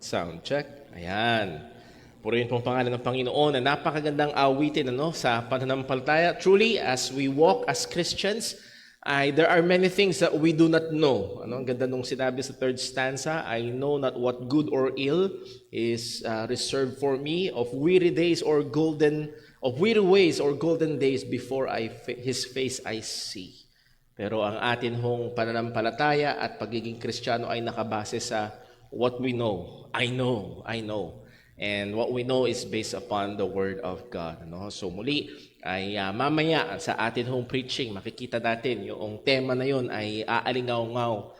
Sound check. Ayan. Purihin pong pangalan ng Panginoon na napakagandang awitin sa pananampalataya. Truly, as we walk as Christians, there are many things that we do not know. Ang ganda nung sinabi sa third stanza, I know not what good or ill is reserved for me of weary ways or golden days before His face I see. Pero ang atin hong pananampalataya at pagiging Kristiyano ay nakabase sa what we know. I know. And what we know is based upon the Word of God. So muli, ay mamaya sa atin hong preaching, makikita natin yung tema na yun ay aalingaw-ngaw,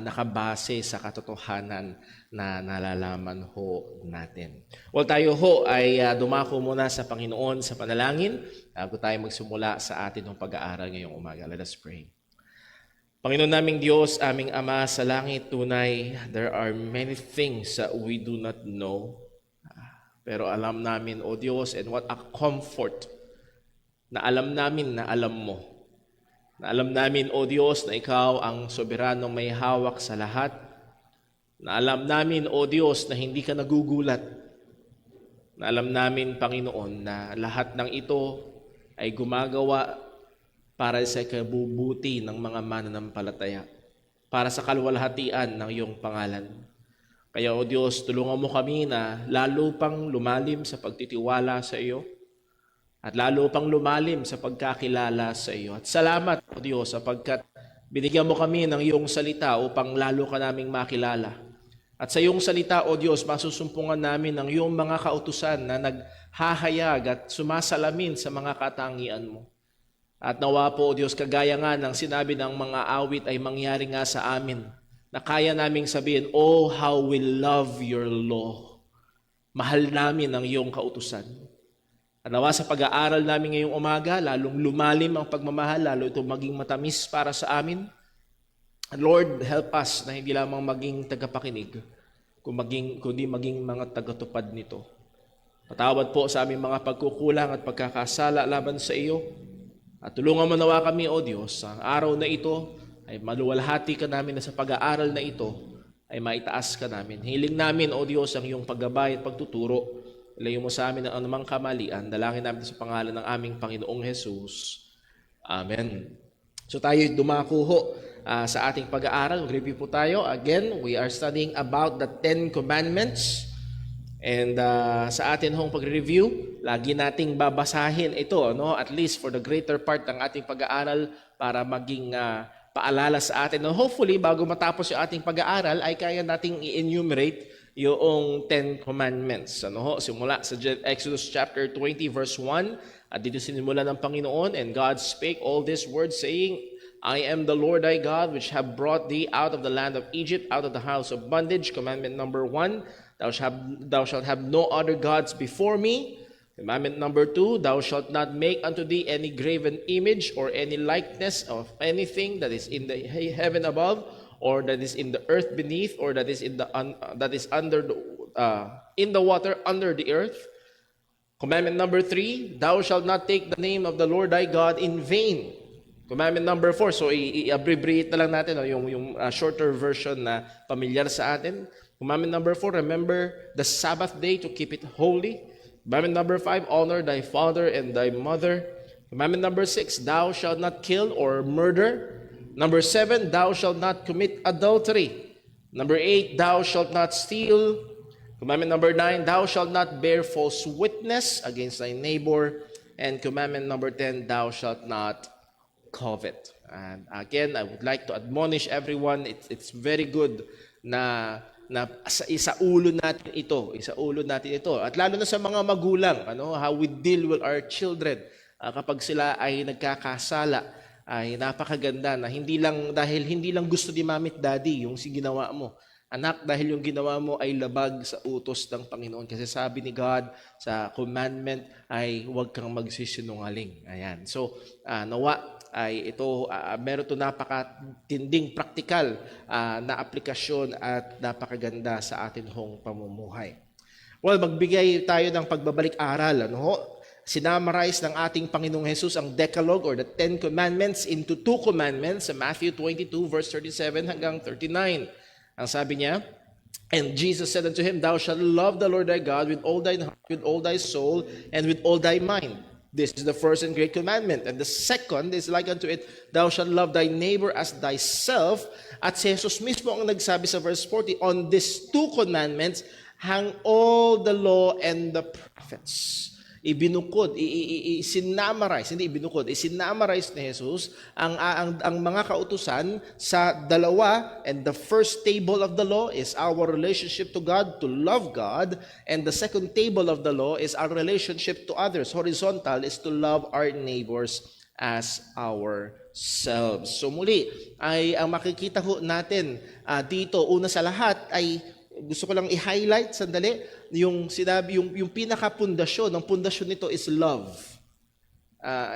nakabase sa katotohanan na nalalaman ho natin. Well, tayo ho ay dumako muna sa Panginoon sa panalangin bago tayo magsimula sa atin hong pag-aaral ngayong umaga. Let us pray. Panginoon naming Diyos, aming Ama sa langit, tunay, there are many things that we do not know. Pero alam namin, O Diyos, and what a comfort na alam namin na alam mo. Na alam namin, O Diyos, na Ikaw ang soberanong may hawak sa lahat. Na alam namin, O Diyos, na hindi ka nagugulat. Na alam namin, Panginoon, na lahat ng ito ay gumagawa para sa kabubuti ng mga mananampalataya. Para sa kalwalhatian ng iyong pangalan. Kaya, O Diyos, tulungan mo kami na lalo pang lumalim sa pagtitiwala sa iyo at lalo pang lumalim sa pagkakilala sa iyo. At salamat, O Diyos, sapagkat binigyan mo kami ng iyong salita upang lalo ka naming makilala. At sa iyong salita, O Diyos, masusumpungan namin ng iyong mga kautusan na naghahayag at sumasalamin sa mga katangian mo. At nawa po, O Diyos, kagaya nga ng sinabi ng mga awit ay mangyari nga sa amin, na kaya naming sabihin, oh, how we love your law. Mahal namin ang iyong kautusan. At nawa sa pag-aaral namin ngayong umaga, lalong lumalim ang pagmamahal, lalo ito maging matamis para sa amin. And Lord, help us na hindi lamang maging tagapakinig, kundi maging mga tagatupad nito. Patawad po sa aming mga pagkukulang at pagkakasala laban sa iyo. At tulungan mo nawa kami, O Diyos, sa araw na ito, ay maluwalhati ka namin na sa pag-aaral na ito ay maitaas ka namin. Hiling namin, O Diyos, ang iyong paggabay at pagtuturo. Ilayo mo sa amin ang anumang kamalian. Dalangin namin sa pangalan ng aming Panginoong Jesus. Amen. So tayo dumako ho sa ating pag-aaral. Review po tayo. Again, we are studying about the 10 Commandments. And sa atin hong pag-review, lagi nating babasahin ito, at least for the greater part ng ating pag-aaral para maging paalala sa atin. And hopefully, bago matapos yung ating pag-aaral, ay kaya nating i-enumerate yung 10 Commandments. Simula sa Exodus chapter 20, verse 1, at dito sinimula ng Panginoon, and God spake all these words, saying, I am the Lord thy God, which have brought thee out of the land of Egypt, out of the house of bondage. Commandment number 1, thou shalt have no other gods before me. Commandment number 2, thou shalt not make unto thee any graven image or any likeness of anything that is in the heaven above, or that is in the earth beneath, or that is in the water under the earth. Commandment number 3, thou shalt not take the name of the Lord thy God in vain. Commandment number 4, so i-abbreviate na lang natin yung shorter version na pamilyar sa atin. Commandment number 4, remember the Sabbath day to keep it holy. Commandment number 5, honor thy father and thy mother. Commandment number 6, thou shalt not kill or murder. Number 7, thou shalt not commit adultery. Number 8, thou shalt not steal. Commandment number 9, thou shalt not bear false witness against thy neighbor. And commandment number 10, thou shalt not covet. And again, I would like to admonish everyone, it's very good na isaulo natin ito. At lalo na sa mga magulang, how we deal with our children kapag sila ay nagkakasala, ay napakaganda na hindi lang gusto ni mami at daddy yung ginawa mo. Anak, dahil yung ginawa mo ay labag sa utos ng Panginoon. Kasi sabi ni God sa commandment ay huwag kang magsisinungaling. Ayan. So, nawa ay ito, meron ito napakatinding praktikal na aplikasyon at napakaganda sa atin hong pamumuhay. Well, magbigay tayo ng pagbabalik-aral. Sinamarize ng ating Panginoong Jesus ang Decalogue or the 10 Commandments into 2 commandments sa Matthew 22 verse 37 hanggang 39. Ang sabi niya, And Jesus said unto him, Thou shalt love the Lord thy God with all thine heart, with all thy soul, and with all thy mind. This is the first and great commandment. And the second is like unto it, Thou shalt love thy neighbor as thyself. At si Jesus mismo ang nagsabi sa verse 40, On these two commandments hang all the law and the prophets. Ibinukod, isinamarize, hindi ibinukod, isinamarize ni Jesus ang mga kautusan sa dalawa. And the first table of the law is our relationship to God, to love God. And the second table of the law is our relationship to others. Horizontal is to love our neighbors as ourselves. So muli, ay ang makikita ho natin dito, una sa lahat ay gusto ko lang i-highlight sandali yung sinabi, yung pinaka-pundasyon, ang pundasyon nito is love.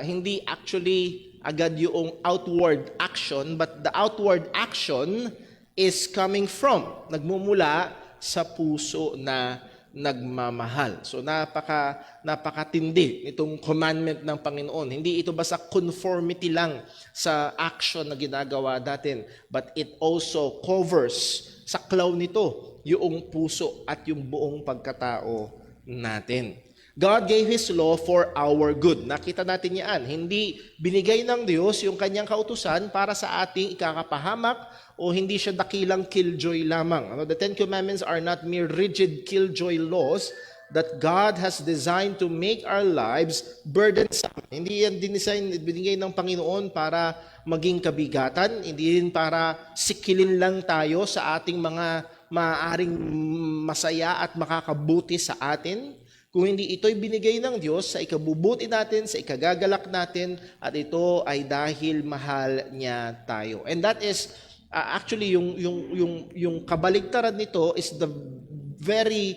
Hindi actually agad yung outward action, but the outward action is coming from, nagmumula sa puso na nagmamahal. So napakatindi itong commandment ng Panginoon. Hindi ito basta conformity lang sa action na ginagawa natin, but it also covers, saklaw nito yung puso at yung buong pagkatao natin. God gave His law for our good. Nakita natin yan. Hindi binigay ng Diyos yung kanyang kautusan para sa ating ikakapahamak o hindi siya dakilang killjoy lamang. The Ten Commandments are not mere rigid killjoy laws that God has designed to make our lives burdensome. Hindi yan binigay ng Panginoon para maging kabigatan. Hindi rin para sikilin lang tayo sa ating mga maaaring masaya at makakabuti sa atin, kung hindi ito'y binigay ng Diyos sa ikabubuti natin, sa ikagagalak natin, at ito ay dahil mahal niya tayo. And that is actually yung kabaligtaran nito is the very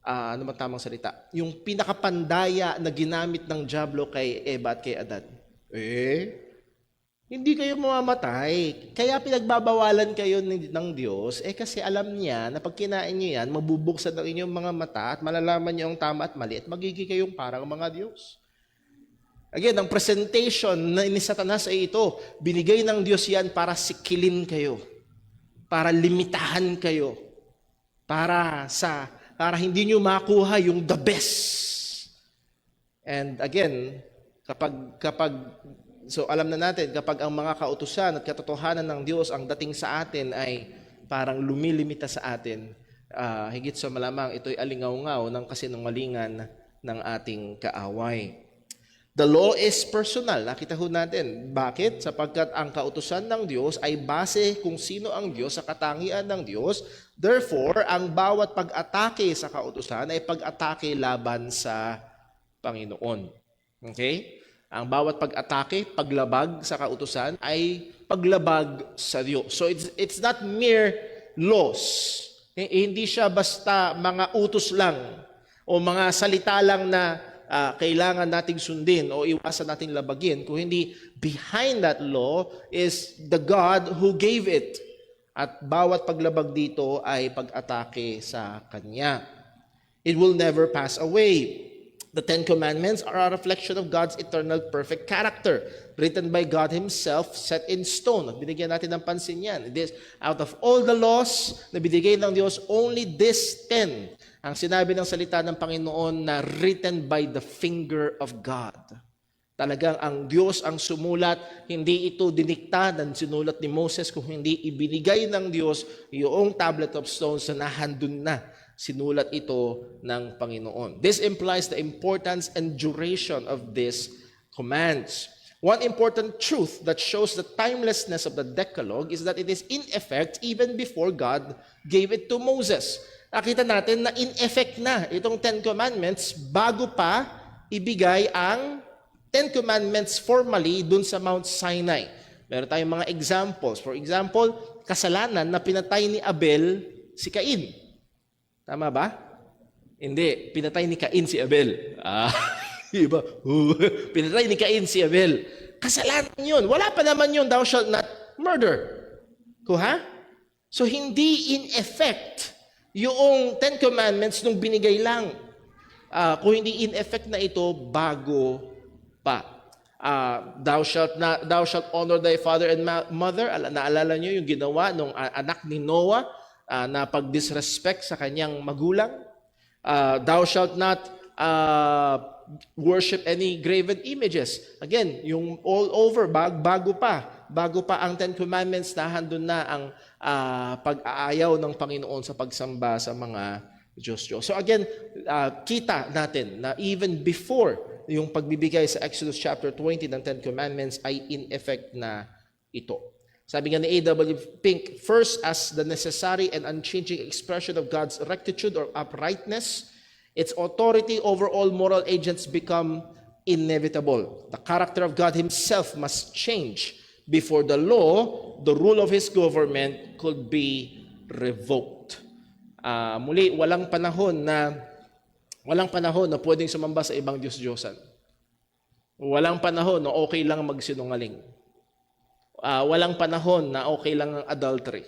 ano man tamang salita, yung pinakapandaya na ginamit ng dyablo kay Eva at kay Adan. Hindi kayo mamamatay. Kaya pinagbabawalan kayo ng Diyos, kasi alam niya na pag kinain niyo yan, mabubuksan ang inyong mga mata at malalaman niyo ang tama at mali at magiging kayong parang mga Diyos. Again, ang presentation ni Satanas ay ito, binigay ng Diyos yan para sikilin kayo, para limitahan kayo, para hindi niyo makuha yung the best. And again, so alam na natin, kapag ang mga kautusan at katotohanan ng Diyos ang dating sa atin ay parang lumilimita sa atin, higit sa malamang ito'y alingaw-ngaw ng kasinungalingan ng ating kaaway. The law is personal. Nakita ho natin. Bakit? Sapagkat ang kautusan ng Diyos ay base kung sino ang Diyos sa katangian ng Diyos. Therefore, ang bawat pag-atake sa kautusan ay pag-atake laban sa Panginoon. Okay? Ang bawat pag-atake, paglabag sa kautusan ay paglabag sa Diyos. So it's not mere laws. Hindi siya basta mga utos lang o mga salita lang na kailangan nating sundin o iwasan nating labagin. Kung hindi, behind that law is the God who gave it. At bawat paglabag dito ay pag-atake sa Kanya. It will never pass away. The Ten Commandments are a reflection of God's eternal perfect character, written by God Himself, set in stone. At binigyan natin ng pansin yan. This, out of all the laws na binigay ng Diyos, only this 10 ang sinabi ng salita ng Panginoon na written by the finger of God. Talagang ang Diyos ang sumulat, hindi ito dinikta ng sinulat ni Moses, kung hindi ibinigay ng Diyos yung tablet of stones na nahandun na. Sinulat ito ng Panginoon. This implies the importance and duration of these commands. One important truth that shows the timelessness of the Decalogue is that it is in effect even before God gave it to Moses. Nakita natin na in effect na itong Ten Commandments bago pa ibigay ang Ten Commandments formally dun sa Mount Sinai. Meron tayong mga examples. For example, kasalanan na pinatay ni Abel si Cain. Tama ba? Hindi. Pinatay ni Cain si Abel. Iba. Pinatay ni Cain si Abel. Kasalanan yun. Wala pa naman yun, thou shalt not murder. Kuha? So, hindi in effect yung Ten Commandments nung binigay lang. Kung hindi in effect na ito, bago pa. Thou shalt honor thy father and mother. Naalala nyo yung ginawa ng anak ni Noah na pag-disrespect sa kanyang magulang. Thou shalt not worship any graven images. Again, yung all over, bago pa ang Ten Commandments, nahandun na ang pag-aayaw ng Panginoon sa pagsamba sa mga Diyos-Diyos. So again, kita natin na even before yung pagbibigay sa Exodus chapter 20 ng Ten Commandments ay in effect na ito. Sabi nga ni A.W. Pink, first as the necessary and unchanging expression of God's rectitude or uprightness, its authority over all moral agents become inevitable. The character of God Himself must change before the law, the rule of His government could be revoked. Muli, walang panahon na pwedeng sumamba sa ibang Diyos-Diyosan. Walang panahon na okay lang magsinungaling. Walang panahon na okay lang ang adultery.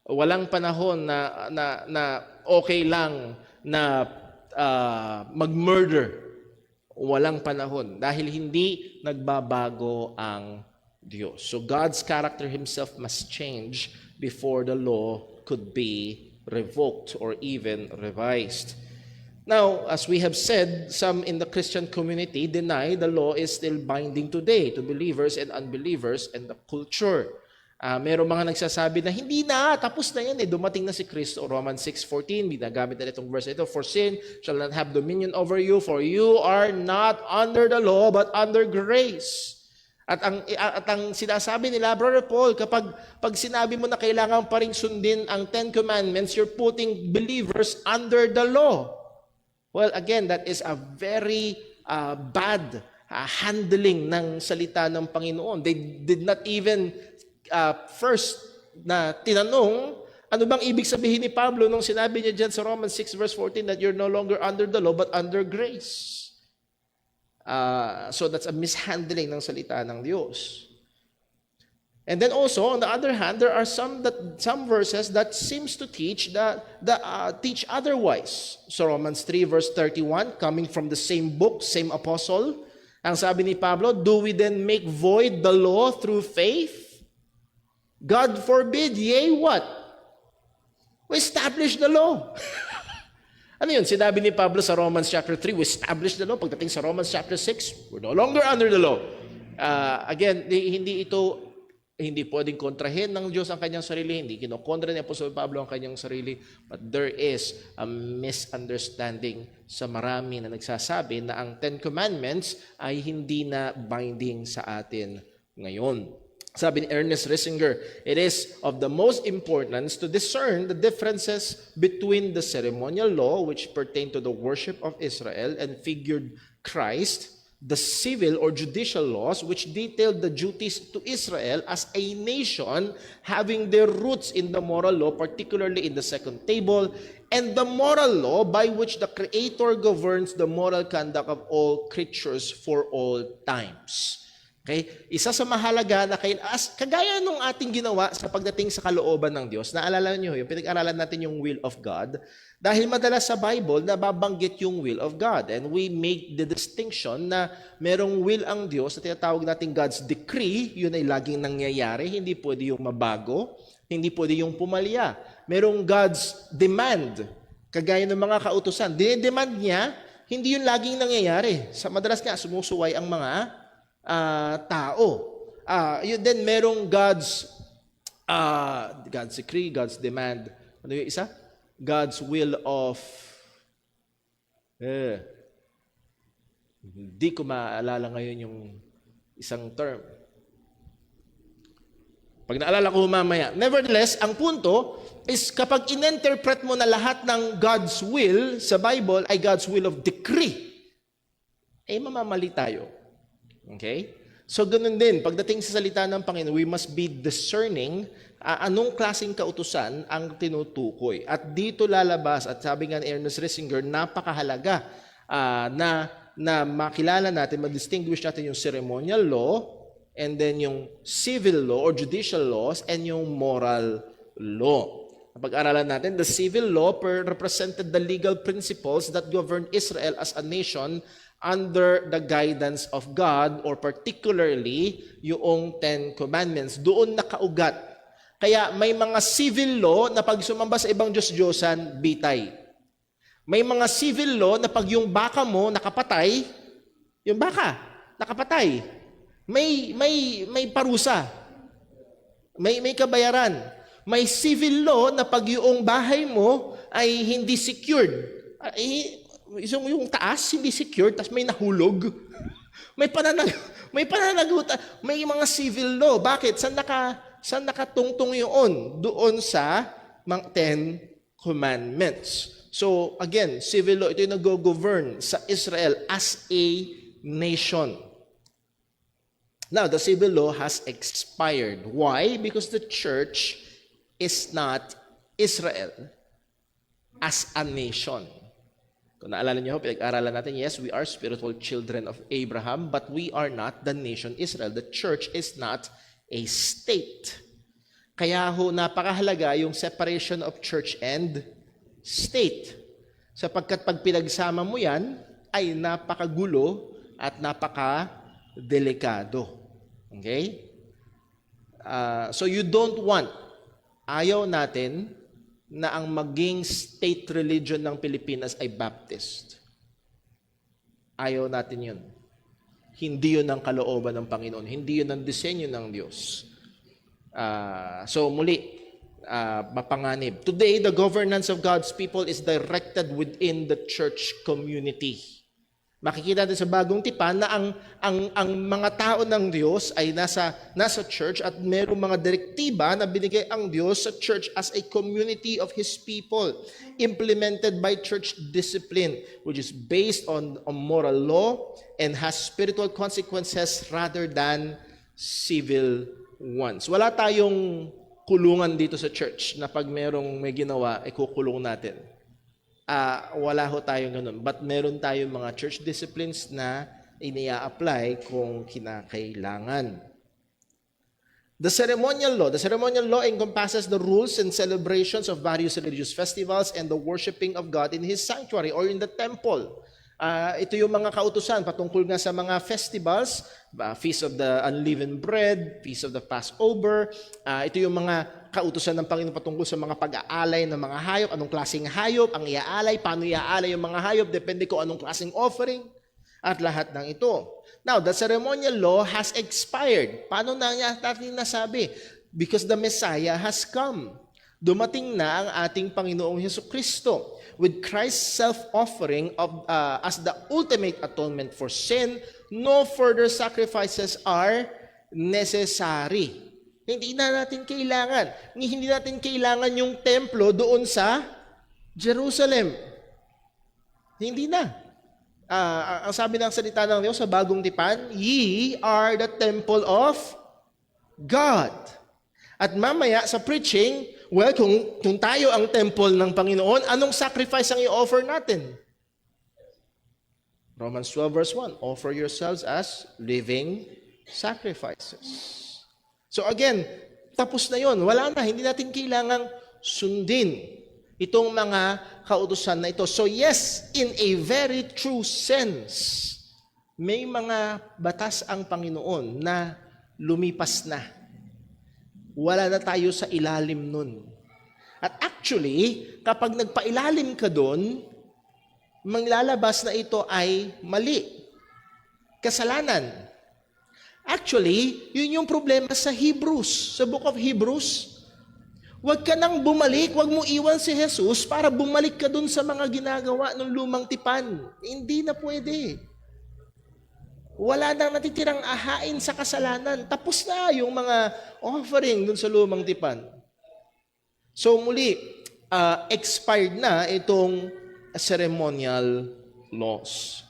Walang panahon na okay lang na mag-murder. Walang panahon dahil hindi nagbabago ang Diyos. So God's character Himself must change before the law could be revoked or even revised. Now, as we have said, some in the Christian community deny the law is still binding today to believers and unbelievers and the culture. Merong mga nagsasabi na hindi na, tapos na yan dumating na si Kristo. Romans 6:14, binagamit na itong verse ito, for sin shall not have dominion over you, for you are not under the law, but under grace. At ang sinasabi nila, Brother Paul, pag sinabi mo na kailangan pa rin sundin ang Ten Commandments, you're putting believers under the law. Well, again, that is a very bad handling ng salita ng Panginoon. They did not even first na tinanong, ano bang ibig sabihin ni Pablo nung sinabi niya dyan sa Romans 6 verse 14 that you're no longer under the law but under grace. So that's a mishandling ng salita ng Diyos. And then also, on the other hand, there are some verses that seems to teach teach otherwise. So Romans 3 verse 31, coming from the same book, same apostle, ang sabi ni Pablo, do we then make void the law through faith? God forbid, yea, what? We establish the law. Ano yun? Sinabi ni Pablo sa Romans chapter 3, we establish the law. Pagdating sa Romans chapter 6, we're no longer under the law. Again, hindi pwedeng kontrahin ng Diyos ang kanyang sarili, hindi kinokontra ni Apostol Pablo ang kanyang sarili, but there is a misunderstanding sa marami na nagsasabi na ang Ten Commandments ay hindi na binding sa atin ngayon. Sabi ni Ernest Risinger, it is of the most importance to discern the differences between the ceremonial law which pertain to the worship of Israel and figured Christ, the civil or judicial laws which detailed the duties to Israel as a nation having their roots in the moral law, particularly in the second table, and the moral law by which the Creator governs the moral conduct of all creatures for all times. Okay? Isa sa mahalaga na kagaya nung ating ginawa sa pagdating sa kalooban ng Diyos, naalala niyo yung pinag-aralan natin yung will of God, dahil madalas sa Bible, nababanggit yung will of God. And we make the distinction na merong will ang Diyos na tinatawag natin God's decree, yun ay laging nangyayari, hindi pwede yung mabago, hindi pwede yung pumalya. Merong God's demand, kagaya ng mga kautusan. Dinedemand niya, hindi yun laging nangyayari. Sa madalas nga, sumusuway ang mga tao. Yun din, merong God's decree, God's demand. Ano yung isa? God's will of hindi ko maalala ngayon yung isang term. Pag naalala ko mamaya. Nevertheless, ang punto is kapag in-interpret mo na lahat ng God's will sa Bible ay God's will of decree, ay mamamali tayo. Okay? So, ganun din. Pagdating sa salita ng Panginoon, we must be discerning anong klaseng kautusan ang tinutukoy. At dito lalabas, at sabi nga ni Ernest Risinger, napakahalaga na makilala natin, ma-distinguish natin yung ceremonial law, and then yung civil law or judicial laws, and yung moral law. Pag-aralan natin, the civil law represented the legal principles that govern Israel as a nation under the guidance of God, or particularly yung Ten Commandments. Doon nakaugat Kaya may mga civil law na pag sumamba sa ibang Diyos-Diyosan, bitay. May mga civil law na pag yung baka mo nakapatay, yung baka nakapatay, may parusa. May kabayaran. May civil law na pag yung bahay mo ay hindi secured. Yung taas hindi secured, tapos may nahulog. may pananagutan. May mga civil law. Bakit? Saan nakatungtong yun? Doon sa mga 10 Commandments. So, again, civil law, ito yung nag-govern sa Israel as a nation. Now, the civil law has expired. Why? Because the church is not Israel as a nation. Kung naalala niyo, pinag-aralan natin, yes, we are spiritual children of Abraham, but we are not the nation Israel. The church is not a state. Kaya napakahalaga yung separation of church and state. Sapagkat pag pinagsama mo yan, ay napakagulo at napakadelikado. Okay? So you don't want, ayaw natin na ang maging state religion ng Pilipinas ay Baptist. Ayaw natin yun. Hindi yun ang kalooban ng Panginoon. Hindi yun ang disenyo ng Diyos. So muli, mapanganib. Today, the governance of God's people is directed within the church community. Makikita natin sa bagong tipan na ang mga tao ng Diyos ay nasa church at mayroong mga direktiba na binigay ang Diyos sa church as a community of His people, implemented by church discipline, which is based on moral law and has spiritual consequences rather than civil ones. Wala tayong kulungan dito sa church na pag may ginawa, ay kukulong natin. Wala ho tayong ganun. But meron tayong mga church disciplines na inia-apply kung kinakailangan. The ceremonial law encompasses the rules and celebrations of various religious festivals and the worshiping of God in His sanctuary or in the temple. Ito yung mga kautusan patungkol nga sa mga festivals, Feast of the Unleavened Bread, Feast of the Passover. Ito yung mga kautusan ng Panginoon patungkol sa mga pag-aalay ng mga hayop, anong klaseng hayop ang iaalay, paano iaalay yung mga hayop, depende ko anong klaseng offering, at lahat ng ito. Now, the ceremonial law has expired. Paano na natin nasabi? Because the Messiah has come. Dumating na ang ating Panginoong Jesucristo with Christ's self-offering as the ultimate atonement for sin. No further sacrifices are necessary. Hindi natin kailangan yung templo doon sa Jerusalem. Hindi na. Ang sabi ng salita ng Diyos sa bagong tipan, ye are the temple of God. At mamaya sa preaching, well, kung tayo ang temple ng Panginoon, anong sacrifice ang i-offer natin? Romans 12 verse 1, offer yourselves as living sacrifices. So again, tapos na yon. Wala na. Hindi natin kailangang sundin itong mga kautusan na ito. So yes, in a very true sense, may mga batas ang Panginoon na lumipas na. Wala na tayo sa ilalim nun. At actually, kapag nagpailalim ka doon, manglalabas na ito ay mali. Kasalanan. Actually, yun yung problema sa Hebrews, sa book of Hebrews. Huwag ka nang bumalik, huwag mo iwan si Jesus para bumalik ka dun sa mga ginagawa ng lumang tipan. Hindi na pwede. Wala nang natitirang ahain sa kasalanan. Tapos na yung mga offering dun sa lumang tipan. So muli, expired na itong ceremonial laws.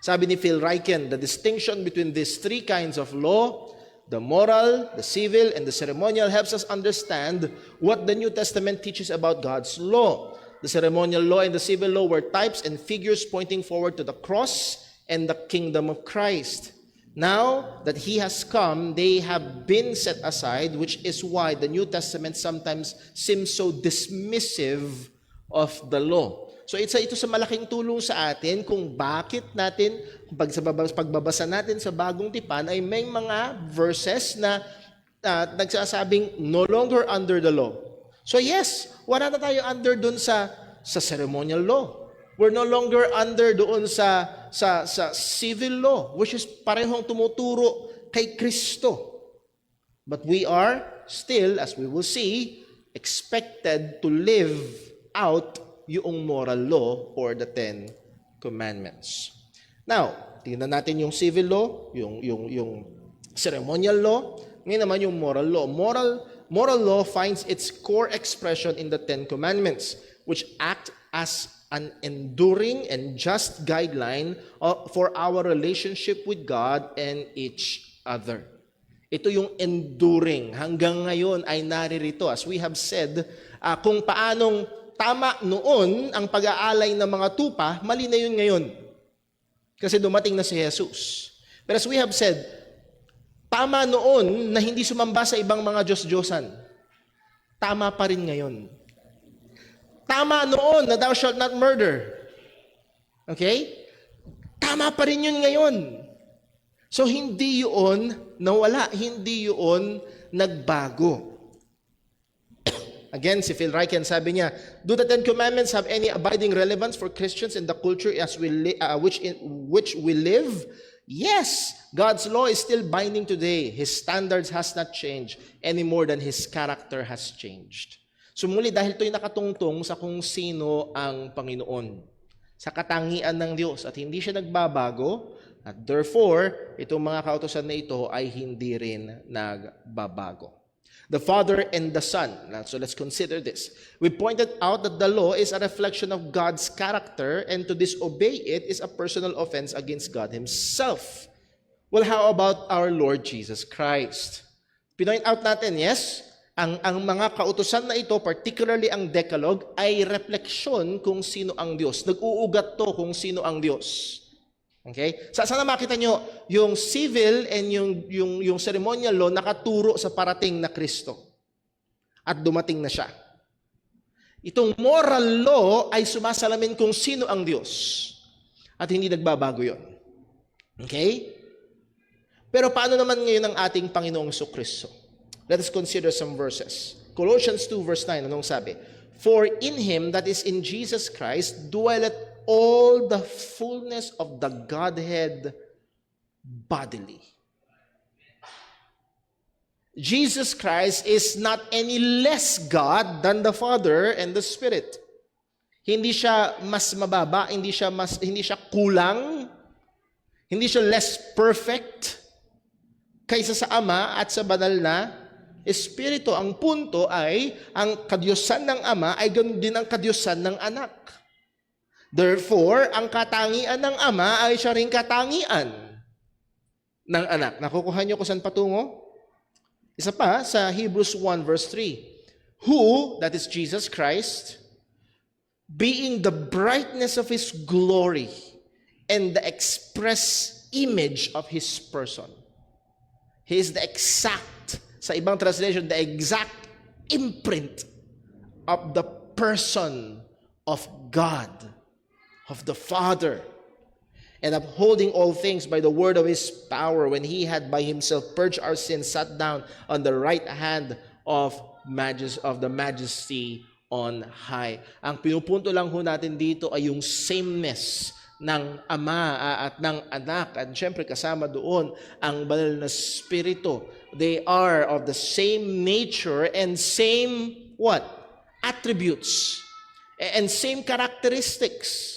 Sabi ni Phil Ryken, the distinction between these three kinds of law, the moral, the civil, and the ceremonial helps us understand what the New Testament teaches about God's law. The ceremonial law and the civil law were types and figures pointing forward to the cross and the kingdom of Christ. Now that He has come, they have been set aside, which is why the New Testament sometimes seems so dismissive of the law. So ito sa malaking tulong sa atin kung bakit natin, pagbabasa natin sa bagong tipan ay may mga verses na nagsasabing no longer under the law. So yes, wala na tayo under doon sa ceremonial law. We're no longer under doon sa civil law, which is parehong tumuturo kay Kristo. But we are still, as we will see, expected to live out yung moral law or the 10 Commandments. Now, tingnan natin yung civil law, yung ceremonial law, ngayon naman yung moral law. Moral law finds its core expression in the 10 Commandments, which act as an enduring and just guideline for our relationship with God and each other. Ito yung enduring. Hanggang ngayon ay naririto. As we have said, kung paanong tama noon ang pag-aalay ng mga tupa, mali na yun ngayon. Kasi dumating na si Jesus. But as we have said, tama noon na hindi sumamba sa ibang mga Diyos-Diyosan. Tama pa rin ngayon. Tama noon na thou shalt not murder. Okay? Tama pa rin yun ngayon. So hindi yun nawala, hindi yun nagbago. Again, si Phil Ryken sabi niya, do the 10 Commandments have any abiding relevance for Christians in the culture as which we live? Yes, God's law is still binding today. His standards has not changed any more than His character has changed. So muli, dahil ito'y nakatungtong sa kung sino ang Panginoon, sa katangian ng Diyos, at hindi siya nagbabago, at therefore, itong mga kautusan na ito ay hindi rin nagbabago. The Father and the Son. So let's consider this. We pointed out that the law is a reflection of God's character, and to disobey it is a personal offense against God Himself. Well, how about our Lord Jesus Christ? Pinoint out natin, yes, ang mga kautusan na ito, particularly ang Decalogue, ay refleksyon kung sino ang Diyos. Nag-uugat to kung sino ang Diyos. Okay? Sana makita nyo, yung civil and yung ceremonial law nakaturo sa parating na Kristo. At dumating na siya. Itong moral law ay sumasalamin kung sino ang Diyos. At hindi nagbabago yon. Okay? Pero paano naman ngayon ang ating Panginoong Kristo? Let us consider some verses. Colossians 2 verse 9, anong sabi? For in Him, that is in Jesus Christ, dwelleth all the fullness of the Godhead bodily. Jesus Christ is not any less God than the Father and the Spirit. Hindi siya mas mababa, hindi siya kulang, hindi siya less perfect kaysa sa Ama at sa banal na Espiritu. Ang punto ay, ang kadiyusan ng Ama ay ganoon din ang kadiyusan ng Anak. Therefore, ang katangian ng Ama ay siya ring katangian ng Anak. Nakukuha niyo kung saan patungo? Isa pa, sa Hebrews 1 verse 3. Who, that is Jesus Christ, being the brightness of His glory and the express image of His person. He is the exact, sa ibang translation, the exact imprint of the person of God, of the Father, and upholding all things by the word of His power, when He had by Himself purged our sins, sat down on the right hand of the majesty on high. Ang pinupunto lang ho natin dito ay yung sameness ng Ama at ng Anak, at syempre kasama doon ang banal na Espiritu. They are of the same nature and same what? Attributes and same characteristics.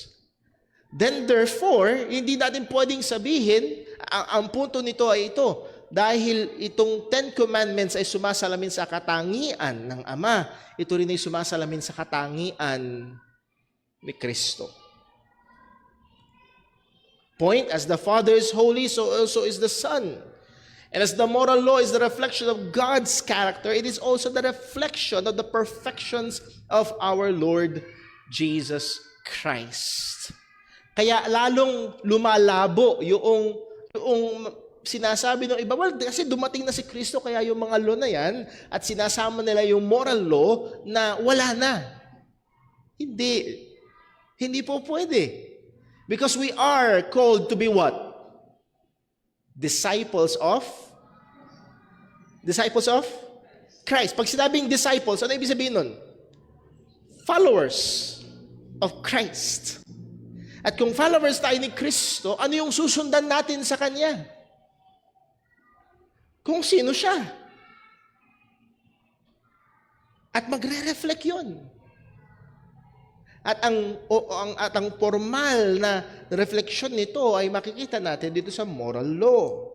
Then therefore, hindi natin pwedeng sabihin, ang punto nito ay ito, dahil itong 10 Commandments ay sumasalamin sa katangian ng Ama, ito rin ay sumasalamin sa katangian ni Kristo. Point, as the Father is holy, so also is the Son. And as the moral law is the reflection of God's character, it is also the reflection of the perfections of our Lord Jesus Christ. Kaya lalong lumalabo yung sinasabi ng iba, well, kasi dumating na si Kristo, kaya yung mga law na yan, at sinasama nila yung moral law na wala na. Hindi po pwede. Because we are called to be what? Disciples of Disciples of Christ. Pag sinabing disciples, ano ibig sabihin nun? Followers of Christ. At kung followers tayo ni Kristo, ano yung susundan natin sa Kanya? Kung sino siya. At magre-reflect yun. At ang formal na refleksyon nito ay makikita natin dito sa moral law.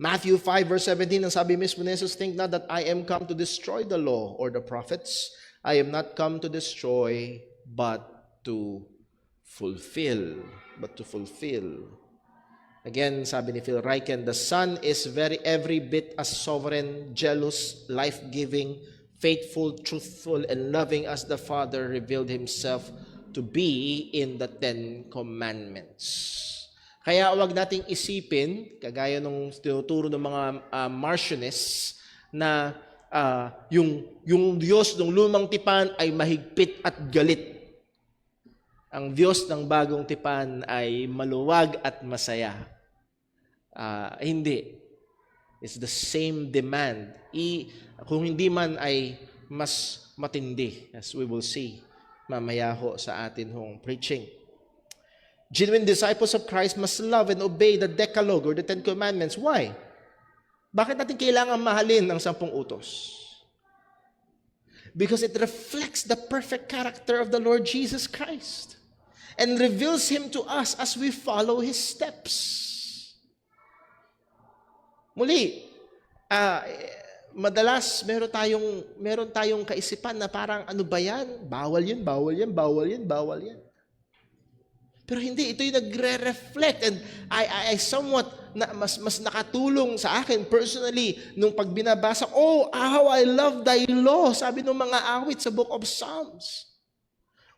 Matthew 5 verse 17, ang sabi mismo ni Jesus, think not that I am come to destroy the law or the prophets. I am not come to destroy, but to fulfill. But to fulfill. Again, sabi ni Phil Ryken, the Son is every bit as sovereign, jealous, life-giving, faithful, truthful, and loving as the Father revealed Himself to be in the Ten Commandments. Kaya wag nating isipin, kagaya nung tinuturo ng mga Marcionists, na yung Diyos ng lumang tipan ay mahigpit at galit. Ang Diyos ng bagong tipan ay maluwag at masaya. Hindi. It's the same demand. Kung hindi man ay mas matindi, as we will see mamaya ho sa atin hong preaching. Genuine disciples of Christ must love and obey the Decalogue or the Ten Commandments. Why? Bakit natin kailangan mahalin ang 10 utos? Because it reflects the perfect character of the Lord Jesus Christ and reveals Him to us as we follow His steps. Muli, madalas meron tayong kaisipan na parang ano ba yan? Bawal yan, bawal yan, bawal yan, bawal yan. Pero hindi, ito yung nagre-reflect, and I somewhat mas nakatulong sa akin personally nung pag binabasa, how I love thy law, sabi ng mga awit sa book of Psalms.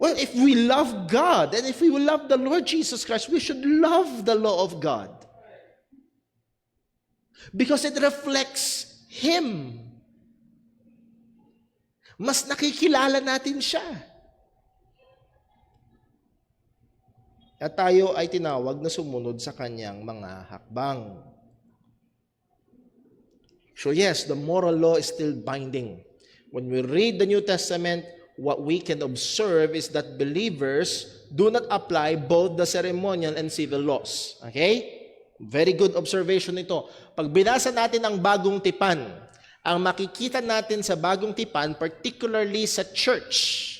Well, if we love God and if we will love the Lord Jesus Christ, we should love the law of God. Because it reflects Him. Mas nakikilala natin siya. At tayo ay tinawag na sumunod sa kanyang mga hakbang. So yes, the moral law is still binding. When we read the New Testament, what we can observe is that believers do not apply both the ceremonial and civil laws. Okay? Very good observation ito. Pag binasa natin ang bagong tipan, ang makikita natin sa bagong tipan, particularly sa church,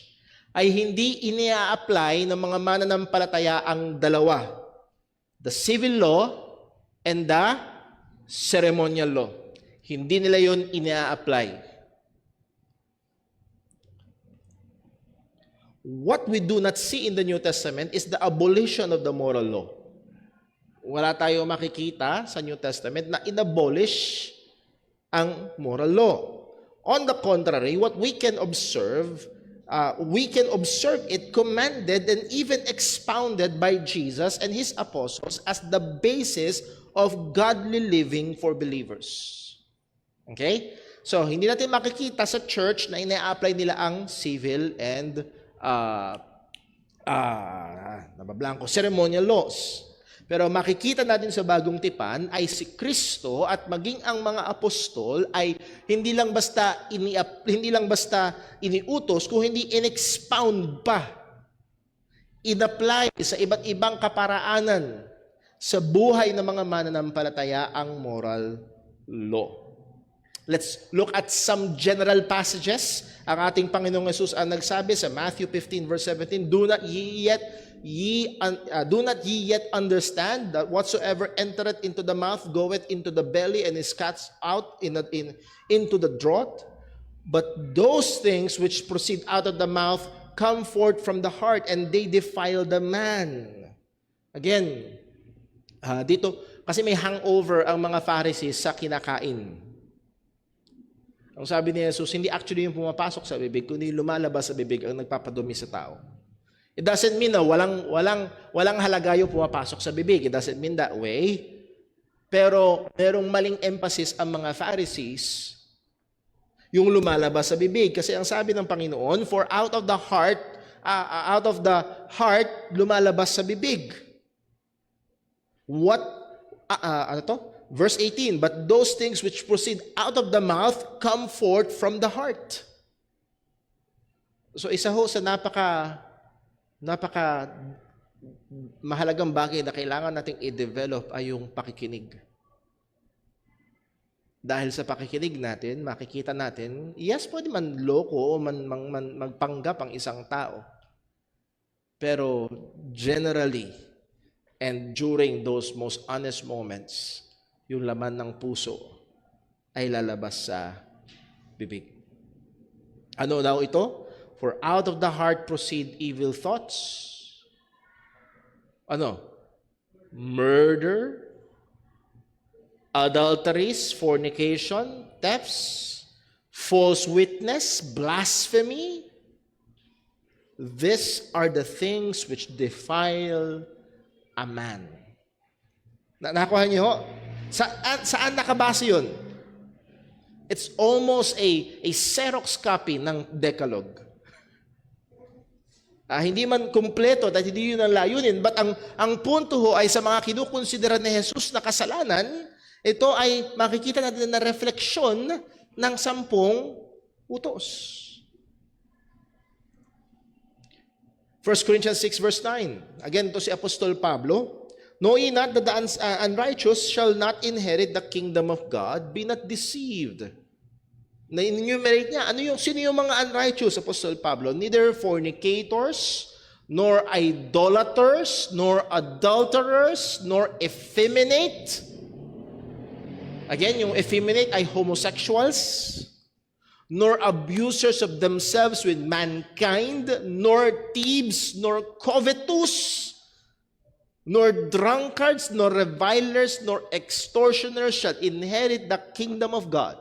ay hindi inia-apply ng mga mananampalataya ang dalawa. The civil law and the ceremonial law. Hindi nila yun inia-apply. What we do not see in the New Testament is the abolition of the moral law. Wala tayo makikita sa New Testament na inabolish ang moral law. On the contrary, what we can observe it commanded and even expounded by Jesus and His apostles as the basis of godly living for believers. Okay? So, hindi natin makikita sa church na ina-apply nila ang civil and ceremonial laws. Pero makikita natin sa bagong tipan ay si Kristo at maging ang mga apostol ay hindi lang basta iniutos, kung hindi in-expound pa, in-apply sa iba't ibang kaparaanan sa buhay ng mga mananampalataya ang moral law. Let's look at some general passages. Ang ating Panginoong Hesus ang nagsabi sa Matthew 15 verse 17, do not ye yet understand that whatsoever entereth into the mouth goeth into the belly and is cast out into the draught? But those things which proceed out of the mouth come forth from the heart, and they defile the man. Again, dito, kasi may hangover ang mga Pharisees sa kinakain. Ang sabi ni Jesus, hindi actually yung pumapasok sa bibig, kundi lumalabas sa bibig ang nagpapadumi sa tao. It doesn't mean na walang halaga yung pumapasok sa bibig. It doesn't mean that way. Pero merong maling emphasis ang mga Pharisees yung lumalabas sa bibig. Kasi ang sabi ng Panginoon, for out of the heart lumalabas sa bibig. Verse 18, but those things which proceed out of the mouth come forth from the heart. So isa ho sa napaka mahalagang bagay na kailangan nating i-develop ay yung pakikinig. Dahil sa pakikinig natin, makikita natin, yes, pwede man loko o magpanggap ang isang tao. Pero generally, and during those most honest moments, yung laman ng puso ay lalabas sa bibig. Ano daw ito? For out of the heart proceed evil thoughts. Ano? Murder, adulteries, fornication, thefts, false witness, blasphemy. These are the things which defile a man. Nakuha niyo? Saan nakabase yun? It's almost a Xerox copy ng Decalogue. Hindi man kumpleto dahil hindi yun ang layunin, but ang punto ho ay sa mga kinukonsidera ni Jesus na kasalanan, ito ay makikita natin na refleksyon ng 10 utos. 1 Corinthians 6 verse 9. Again, ito si Apostol Pablo. Know ye not that the unrighteous shall not inherit the kingdom of God? Be not deceived. Na-enumerate niya, sino yung mga unrighteous, Apostol Pablo? Neither fornicators, nor idolaters, nor adulterers, nor effeminate. Again, yung effeminate ay homosexuals, nor abusers of themselves with mankind, nor thieves, nor covetous, nor drunkards, nor revilers, nor extortioners shall inherit the kingdom of God.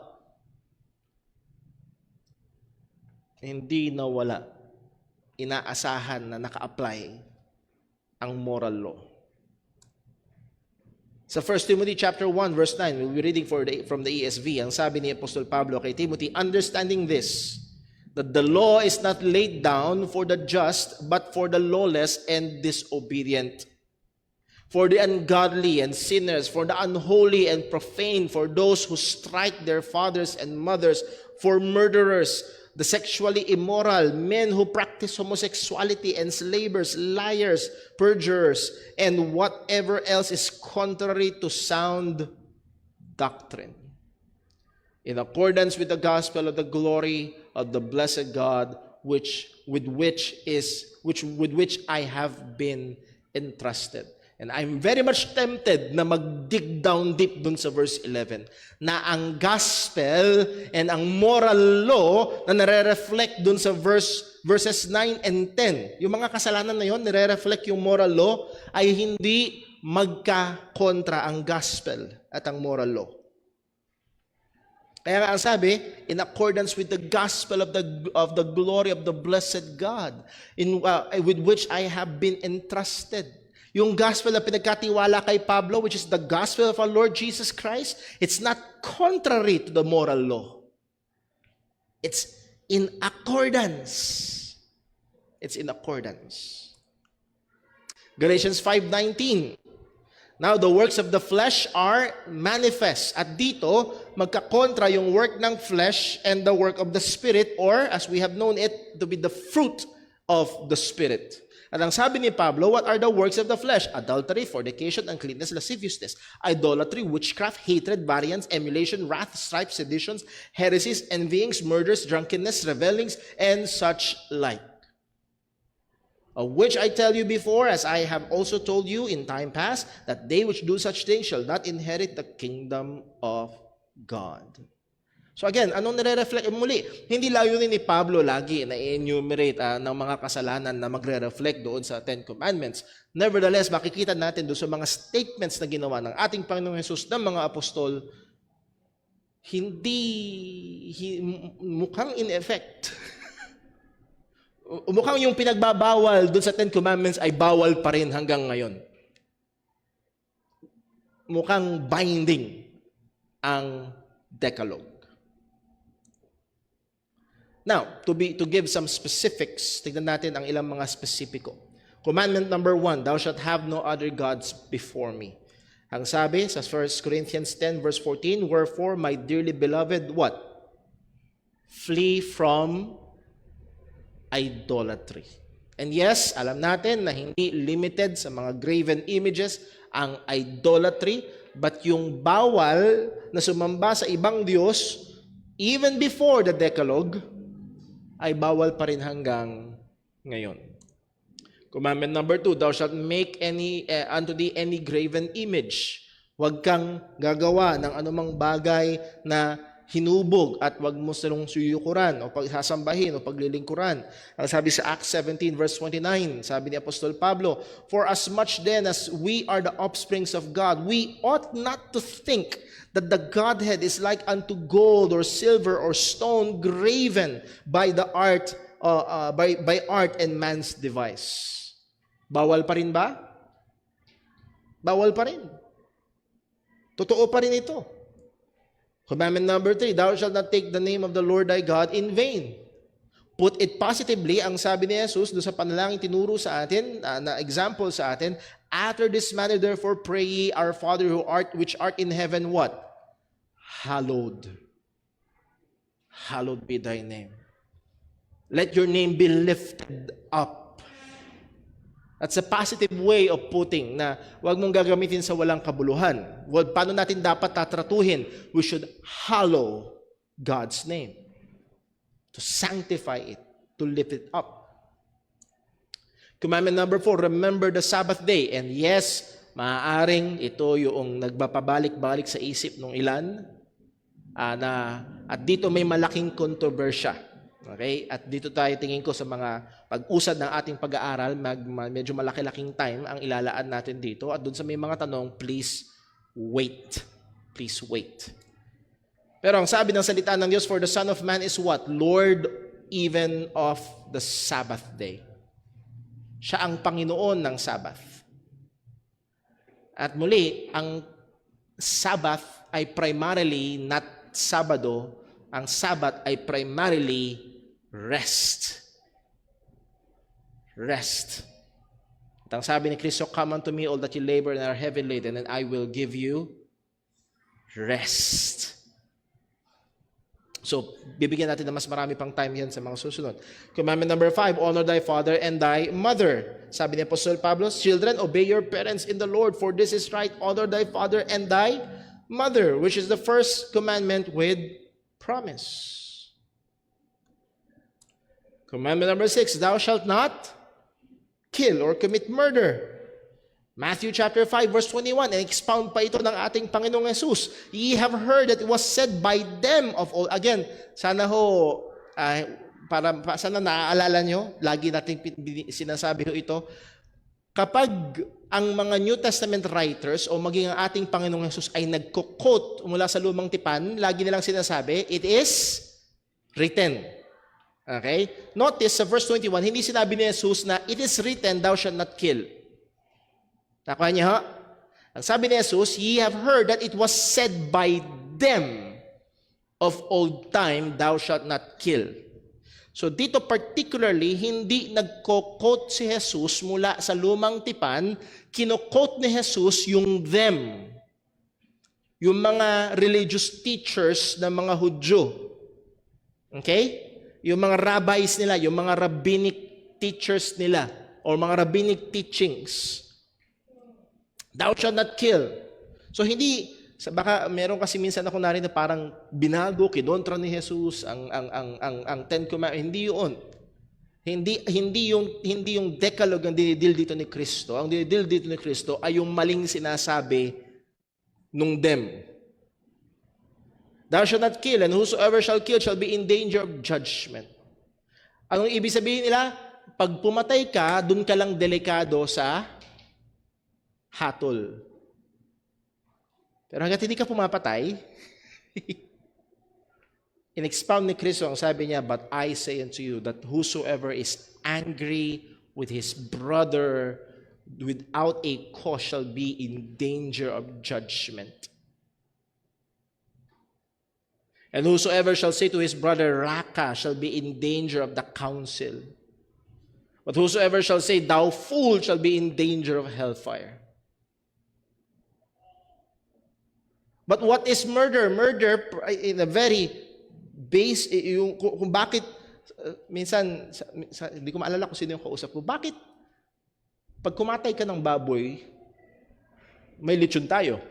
Hindi nawala, inaasahan na naka-apply ang moral law. Sa 1 Timothy chapter 1 verse 9, we'll be reading from the ESV. Ang sabi ni Apostol Pablo kay Timothy, understanding this, that the law is not laid down for the just, but for the lawless and disobedient, for the ungodly and sinners, for the unholy and profane, for those who strike their fathers and mothers, for murderers, the sexually immoral, men who practice homosexuality, enslavers, liars, perjurers, and whatever else is contrary to sound doctrine. In accordance with the gospel of the glory of the blessed God, with which I have been entrusted. And I'm very much tempted na mag-dig down deep dun sa verse 11 na ang gospel and ang moral law na nare-reflect dun sa verses 9 and 10. Yung mga kasalanan na yon, nare-reflect yung moral law, ay hindi magka-kontra ang gospel at ang moral law. Kaya nga ang sabi, in accordance with the gospel of the glory of the blessed God, with which I have been entrusted. Yung gospel na pinagkatiwala kay Pablo, which is the gospel of our Lord Jesus Christ, it's not contrary to the moral law. It's in accordance. It's in accordance. Galatians 5:19. Now, the works of the flesh are manifest. At dito, magkakontra yung work ng flesh and the work of the Spirit, or as we have known it, to be the fruit of the Spirit. At ang sabi ni Pablo, what are the works of the flesh? Adultery, fornication, uncleanness, lasciviousness, idolatry, witchcraft, hatred, variance, emulation, wrath, strife, seditions, heresies, envyings, murders, drunkenness, revelings, and such like. Of which I tell you before, as I have also told you in time past, that they which do such things shall not inherit the kingdom of God. So again, anong nire-reflect? Muli, hindi layunin ni Pablo lagi na i-enumerate ng mga kasalanan na magre-reflect doon sa Ten Commandments. Nevertheless, makikita natin doon sa mga statements na ginawa ng ating Panginoong Hesus ng mga apostol, mukhang in effect. Mukhang yung pinagbabawal doon sa Ten Commandments ay bawal pa rin hanggang ngayon. Mukhang binding ang Decalogue. Now, to give some specifics, tignan natin ang ilang mga spesipiko. Commandment number 1, thou shalt have no other gods before me. Ang sabi sa 1 Corinthians 10 verse 14, wherefore, my dearly beloved, what? Flee from idolatry. And yes, alam natin na hindi limited sa mga graven images ang idolatry, but yung bawal na sumamba sa ibang Diyos, even before the Decalogue, ay bawal pa rin hanggang ngayon. Commandment number 2, thou shalt make unto thee any graven image. Huwag kang gagawa ng anumang bagay na hinubog at huwag mo silang suyukuran o pagsasambahin o paglilingkuran. Ang sabi sa Acts 17 verse 29, sabi ni Apostol Pablo, for as much then as we are the offsprings of God, we ought not to think that the Godhead is like unto gold or silver or stone graven by the art by art and man's device. Bawal pa rin ba? Bawal pa rin. Totoo pa rin ito. Commandment number 3, thou shalt not take the name of the Lord thy God in vain. Put it positively, ang sabi ni Jesus doon sa panalangin tinuro sa atin, na example sa atin, after this manner therefore pray ye, our Father which art in heaven, what? Hallowed. Hallowed be thy name. Let your name be lifted up. That's a positive way of putting na huwag mong gagamitin sa walang kabuluhan. Well, paano natin dapat tatratuhin? We should hallow God's name. To sanctify it. To lift it up. Commandment number 4, remember the Sabbath day. And yes, maaaring ito yung nagpapabalik-balik sa isip ng ilan. At dito may malaking kontrobersya. Okay? At dito tayo tingin ko sa mga pag-usad ng ating pag-aaral, medyo malaki-laking time ang ilalaan natin dito. At doon sa may mga tanong, please wait. Please wait. Pero ang sabi ng salita ng Diyos, for the Son of Man is what? Lord even of the Sabbath day. Siya ang Panginoon ng Sabbath. At muli, ang Sabbath ay primarily not Sabado. Ang Sabbath ay primarily rest. Rest. At ang sabi ni Kristo, come unto me all that you labor and are heavy laden, and I will give you rest. So, bibigyan natin ng mas marami pang time yan sa mga susunod. Commandment number 5, honor thy father and thy mother. Sabi ni Apostol Pablo, children, obey your parents in the Lord, for this is right. Honor thy father and thy mother, which is the first commandment with promise. Commandment number 6, thou shalt not kill or commit murder. Matthew chapter 5 verse 21, and expound pa ito ng ating Panginoong Jesus. Ye have heard that it was said by them of old. Again, sana sana naaalala nyo, lagi nating sinasabi ho ito, kapag ang mga New Testament writers o maging ang ating Panginoong Jesus ay nagko-quote mula sa lumang tipan, lagi nilang sinasabi, it is written. Okay? Notice sa verse 21, hindi sinabi ni Jesus na it is written, thou shalt not kill. Nakuha niyo ha? Ang sabi ni Jesus, ye have heard that it was said by them of old time, thou shalt not kill. So dito particularly, hindi nagko-quote si Jesus mula sa lumang tipan, kino-quote ni Jesus yung them. Yung mga religious teachers ng mga Hudyo. Okay? Yung mga rabbis nila, yung mga rabbinic teachers nila, or mga rabbinic teachings. Thou shalt not kill. So hindi, baka meron kasi minsan ako narinig na parang binago, kinontra ni Jesus ang Ten Commandments. Hindi yun. Hindi yung Decalogue ang dinidil dito ni Kristo. Ang dinidil dito ni Kristo ay yung maling sinasabi nung them. Thou shalt not kill, and whosoever shall kill shall be in danger of judgment. Anong ibig sabihin nila? Pag pumatay ka, dun ka lang delikado sa hatol. Pero hanggat hindi ka pumapatay, in-expound ni Kristo, ang sabi niya, but I say unto you that whosoever is angry with his brother without a cause shall be in danger of judgment. And whosoever shall say to his brother, Raka, shall be in danger of the council. But whosoever shall say, thou fool, shall be in danger of hellfire. But what is murder? Murder, in a very base, kung bakit, minsan, hindi ko maalala kung sino yung kausap ko, bakit pag kumatay ka ng baboy, may lechon tayo.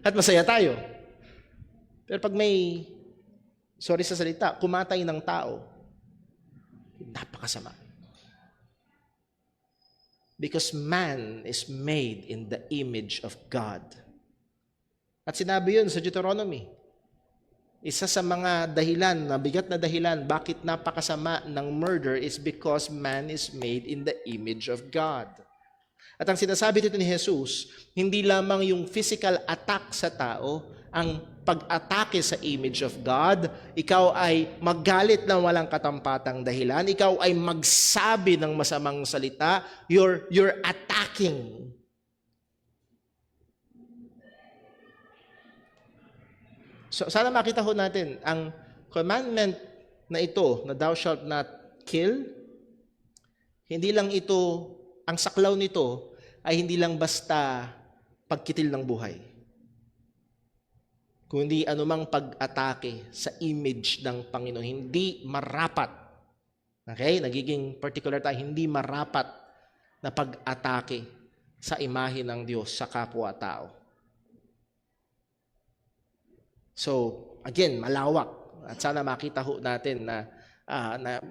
At masaya tayo. Pero pag may, sorry sa salita, kumatay ng tao, napakasama. Because man is made in the image of God. At sinabi yun sa Deuteronomy. Isa sa mga dahilan, bigat na dahilan, bakit napakasama ng murder is because man is made in the image of God. At ang sinasabi dito ni Jesus, hindi lamang yung physical attack sa tao, ang pag-atake sa image of God, ikaw ay magalit na walang katampatang dahilan, ikaw ay magsabi ng masamang salita, you're attacking. So, sana makita ho natin, ang commandment na ito, na thou shalt not kill, hindi lang ito, ang saklaw nito, ay hindi lang basta pagkitil ng buhay. Kundi anumang pag-atake sa image ng Panginoon, hindi marapat. Okay? Nagiging particular tayo, hindi marapat na pag-atake sa imahe ng Diyos sa kapwa-tao. So, again, malawak. At sana makita ho natin na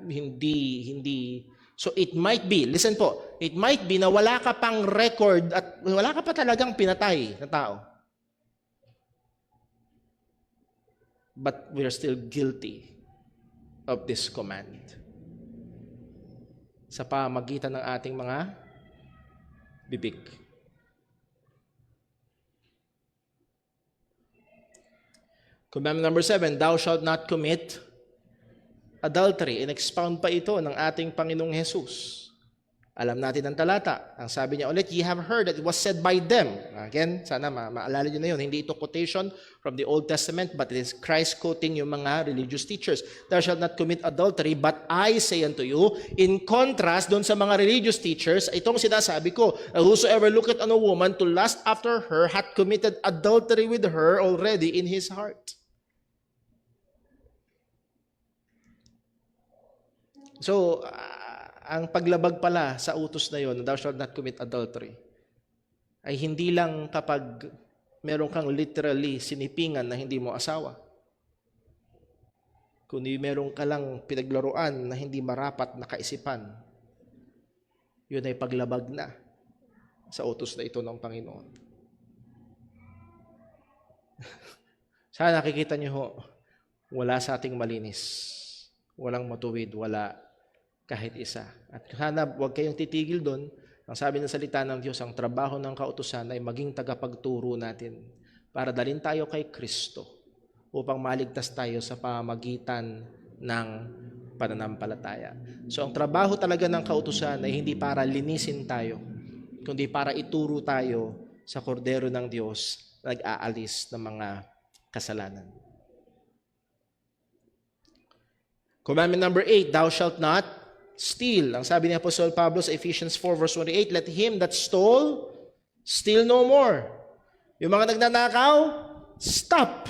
hindi. So, it might be, listen po, it might be na wala ka pang record at wala ka pa talagang pinatay na tao. But we are still guilty of this command. Sa pamagitan ng ating mga bibig. Commandment number 7, thou shalt not commit adultery. In-expound pa ito ng ating Panginoong Jesus. Alam natin ang talata. Ang sabi niya ulit, ye have heard that it was said by them. Again, sana maalala niyo na yun. Hindi ito quotation from the Old Testament, but it is Christ quoting yung mga religious teachers. Thou shalt not commit adultery, but I say unto you, in contrast doon sa mga religious teachers, itong sinasabi ko, whosoever looketh on a woman to lust after her, hath committed adultery with her already in his heart. So, ang paglabag pala sa utos na yon, thou shalt not commit adultery, ay hindi lang kapag meron kang literally sinipingan na hindi mo asawa. Kundi meron ka lang pinaglaruan na hindi marapat na kaisipan, yun ay paglabag na sa utos na ito ng Panginoon. Sana nakikita niyo ho, wala sa ating malinis. Walang matuwid, wala kahit isa. At sana huwag kayong titigil doon. Ang sabi ng salita ng Diyos, ang trabaho ng kautusan ay maging tagapagturo natin para dalhin tayo kay Kristo upang maligtas tayo sa pamamagitan ng pananampalataya. So ang trabaho talaga ng kautusan ay hindi para linisin tayo, kundi para ituro tayo sa kordero ng Diyos na nag-aalis ng mga kasalanan. Commandment number 8, thou shalt not steal. Ang sabi ni Apostol Pablo sa Ephesians 4 verse 28, let him that stole, steal no more. Yung mga nagnanakaw, stop.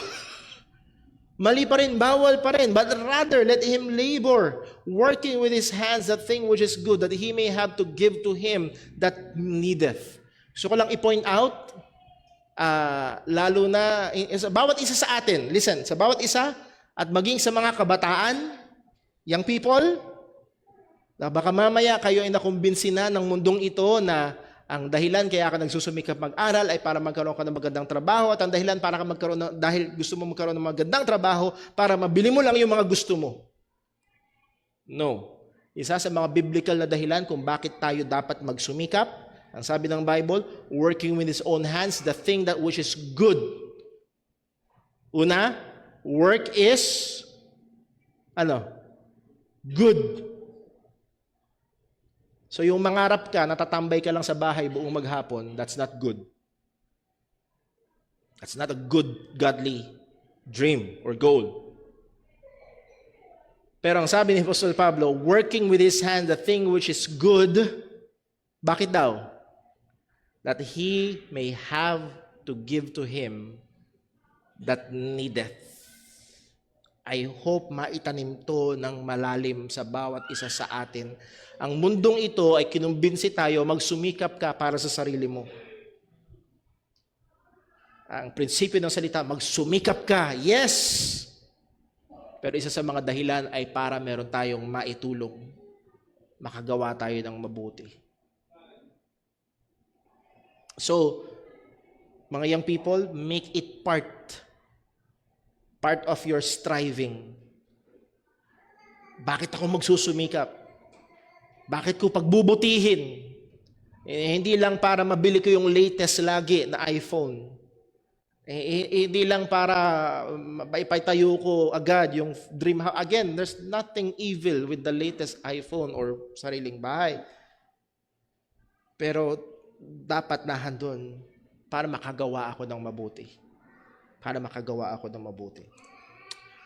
Mali pa rin, bawal pa rin. But rather, let him labor, working with his hands that thing which is good, that he may have to give to him that needeth. Gusto ko lang i-point out, lalo na, sa bawat isa sa atin, listen, sa bawat isa, at maging sa mga kabataan, young people, na baka mamaya kayo ay nakumbinsi na ng mundong ito na ang dahilan kaya ka nagsusumikap mag-aral ay para magkaroon ka ng magandang trabaho at ang dahilan para ka dahil gusto mo magkaroon ng magandang trabaho para mabili mo lang yung mga gusto mo. No. Isa sa mga biblical na dahilan kung bakit tayo dapat magsumikap, ang sabi ng Bible, working with his own hands, the thing that which is good. Una, work is good. So yung mangarap ka, natatambay ka lang sa bahay buong maghapon, that's not good. That's not a good, godly dream or goal. Pero ang sabi ni Apostol Pablo, working with his hand the thing which is good, bakit daw? That he may have to give to him that needeth. I hope maitanim to ng malalim sa bawat isa sa atin. Ang mundong ito ay kinumbinsi tayo, magsumikap ka para sa sarili mo. Ang prinsipyo ng salita, magsumikap ka, yes! Pero isa sa mga dahilan ay para meron tayong maitulong. Makagawa tayo ng mabuti. So, mga young people, make it part of your striving. Bakit ako magsusumikap? Bakit ko pagbubutihin? Hindi lang para mabili ko yung latest lagi na iPhone. Hindi lang para maipatayo ko agad yung dream house. Again, there's nothing evil with the latest iPhone or sariling bahay. Pero dapat nahandun para makagawa ako ng mabuti.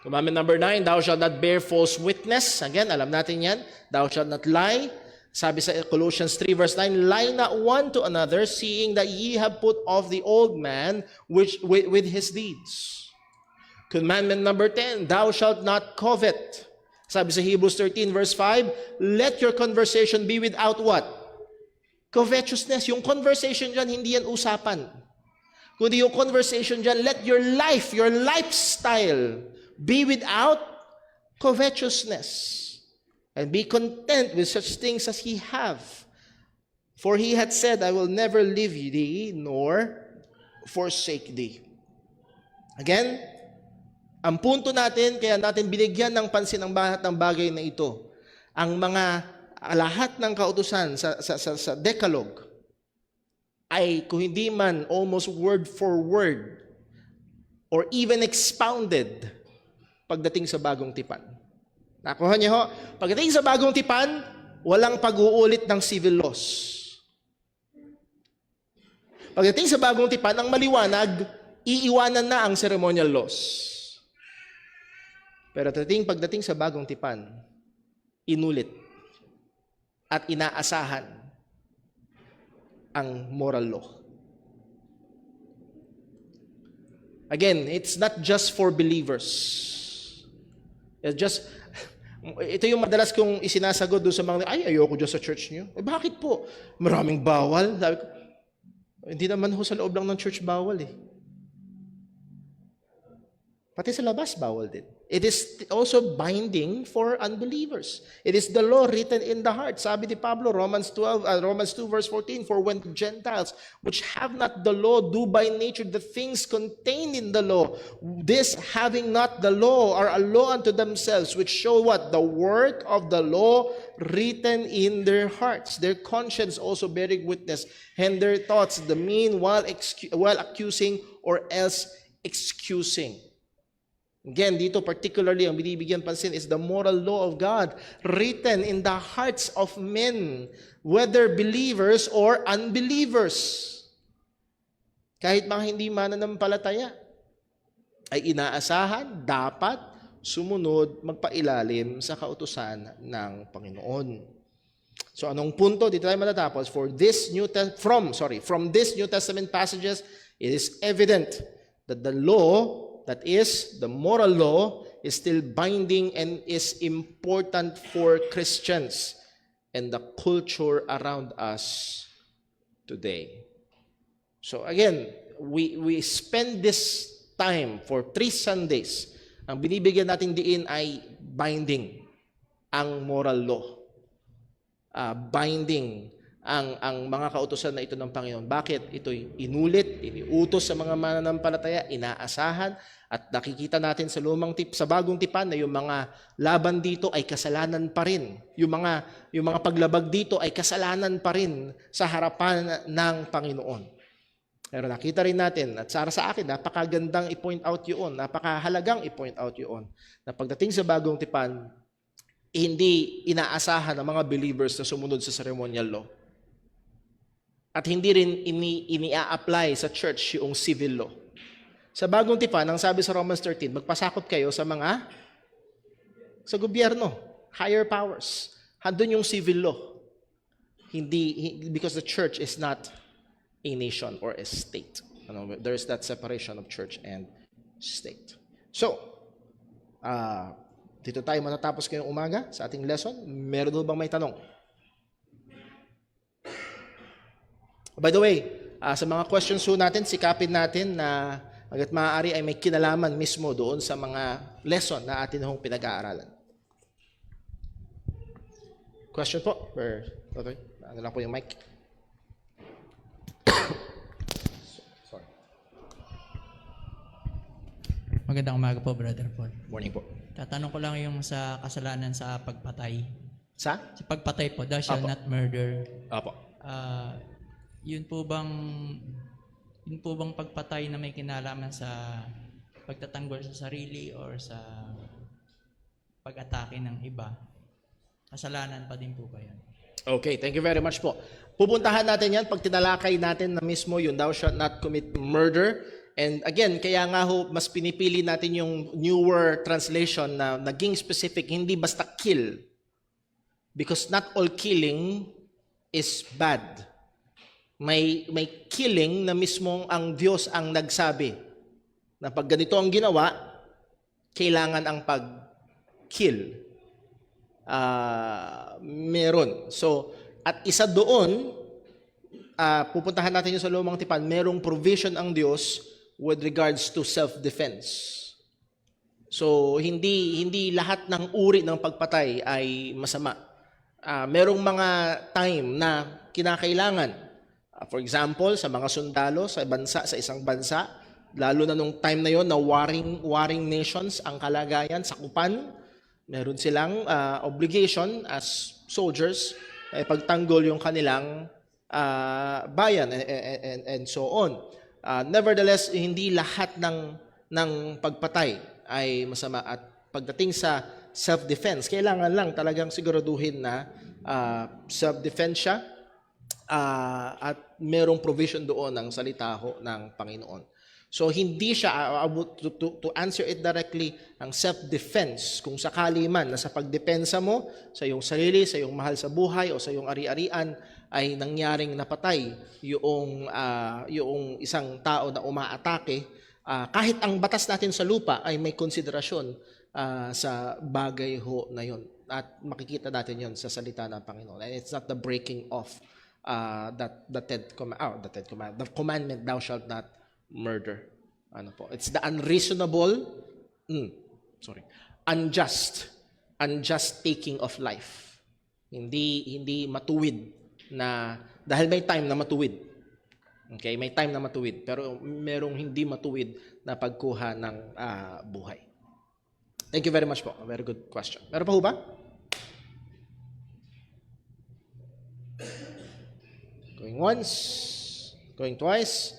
Commandment number 9, thou shalt not bear false witness. Again, alam natin yan. Thou shalt not lie. Sabi sa Colossians 3 verse 9, lie not one to another, seeing that ye have put off the old man with his deeds. Commandment number 10, thou shalt not covet. Sabi sa Hebrews 13 verse 5, let your conversation be without what? Covetousness. Yung conversation dyan, hindi yan usapan. Kundi yung conversation dyan, let your life, your lifestyle be without covetousness. And be content with such things as he have. For he had said, I will never leave thee, nor forsake thee. Again, ang punto natin, kaya natin binigyan ng pansin ang lahat ng bagay na ito. Ang mga lahat ng kautusan sa Decalogue ay kung hindi man almost word for word or even expounded pagdating sa bagong tipan. Nakuha niyo ho? Pagdating sa bagong tipan, walang pag-uulit ng civil laws. Pagdating sa bagong tipan, ang maliwanag, iiwanan na ang ceremonial laws. Pero pagdating sa bagong tipan, inulit at inaasahan ang moral law. Again, it's not just for believers. Ito yung madalas kong isinasagot doon sa mga, ayoko dyan sa church niyo. Bakit po? Maraming bawal. Sabi ko, hindi naman ho sa loob lang ng church bawal eh. Pati sa labas bawal din. It is also binding for unbelievers. It is the law written in the heart. Sabi ni Pablo, Romans 2 verse 14, for when Gentiles which have not the law do by nature the things contained in the law, this having not the law are a law unto themselves, which show what? The work of the law written in their hearts, their conscience also bearing witness, and their thoughts the mean while accusing or else excusing. Again, dito particularly ang binibigyan pansin is the moral law of God written in the hearts of men, whether believers or unbelievers. Kahit mga hindi mananampalataya, ay inaasahan, dapat sumunod, magpailalim sa kautusan ng Panginoon. So anong punto? Dito tayo matatapos. From this New Testament passages, it is evident that the law, that is, the moral law, is still binding and is important for Christians and the culture around us today. So again, we spend this time for 3 Sundays. Ang binibigyan natin diin ay binding ang moral law. Binding ang mga kautusan na ito ng Panginoon. Bakit? Ito'y inulit, iniutos sa mga mananampalataya, inaasahan, at nakikita natin sa bagong tipan na yung mga laban dito ay kasalanan pa rin. Yung mga paglabag dito ay kasalanan pa rin sa harapan ng Panginoon. Pero nakita rin natin, at sa akin, napakagandang i-point out yun, napakahalagang i-point out yun, na pagdating sa bagong tipan, hindi inaasahan ng mga believers na sumunod sa ceremonial law. At hindi rin ini-apply sa church yung civil law. Sa bagong tipan, ang sabi sa Romans 13, magpasakop kayo sa gobyerno, higher powers. Handun yung civil law. Because the church is not a nation or a state. There is that separation of church and state. So, dito tayo matatapos ngayong umaga sa ating lesson. Meron ho bang may tanong? By the way, sa mga questions ho natin, sikapin natin na hangga't maaari ay may kinalaman mismo doon sa mga lesson na atin hong pinag-aaralan. Question po? Okay. Ano lang po yung mic? Sorry. Magandang umaga po, Brother Paul. Morning po. Tatanong ko lang yung sa kasalanan sa pagpatay. Sa? Sa pagpatay po, thou shall Apo. not murder. Opo. Yun po bang pagpatay na may kinalaman sa pagtatanggol sa sarili or sa pag-atake ng iba? Kasalanan pa din po ba yan? Okay, thank you very much po. Pupuntahan natin yan pag tinalakay natin na mismo yung thou shalt not commit murder. And again, kaya nga ho, mas pinipili natin yung newer translation na naging specific, hindi basta kill. Because not all killing is bad. May killing na mismong ang Diyos ang nagsabi na pag ganito ang ginawa, kailangan ang pag-kill. Meron. So, at isa doon, pupuntahan natin yung sa Lumang Tipan, merong provision ang Diyos with regards to self-defense. So, hindi lahat ng uri ng pagpatay ay masama. Merong mga time na kinakailangan. For example, sa mga sundalo sa isang bansa, lalo na nung time na yon na warring nations ang kalagayan, sakupan, meron silang obligation as soldiers pagtanggol yung kanilang bayan and so on. Nevertheless, hindi lahat ng pagpatay ay masama at pagdating sa self-defense, kailangan lang talagang siguraduhin na self-defense siya at merong provision doon ng salita ho ng Panginoon. So hindi siya, to answer it directly, ang self-defense, kung sakali man na sa pagdepensa mo sa iyong sarili, sa iyong mahal sa buhay o sa iyong ari-arian ay nangyaring napatay yung isang tao na umaatake, kahit ang batas natin sa lupa ay may konsiderasyon sa bagay ho na yon. At makikita natin yon sa salita ng Panginoon. And it's not the breaking off the commandment, thou shalt not murder. Ano po? It's the unjust taking of life. Hindi matuwid na, dahil may time na matuwid. Okay, may time na matuwid, pero merong hindi matuwid na pagkuha ng buhay. Thank you very much po. A very good question. Meron pa ho ba? Going once, going twice.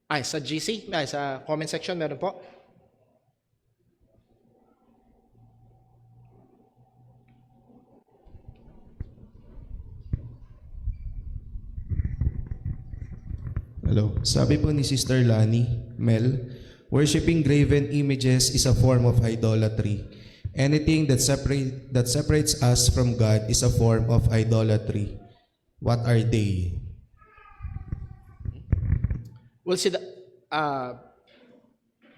Sa GC, sa comment section, meron po. Hello. Sabi po ni Sister Lani, Mel, worshiping graven images is a form of idolatry. Anything that separates us from God is a form of idolatry. What are they? We'll see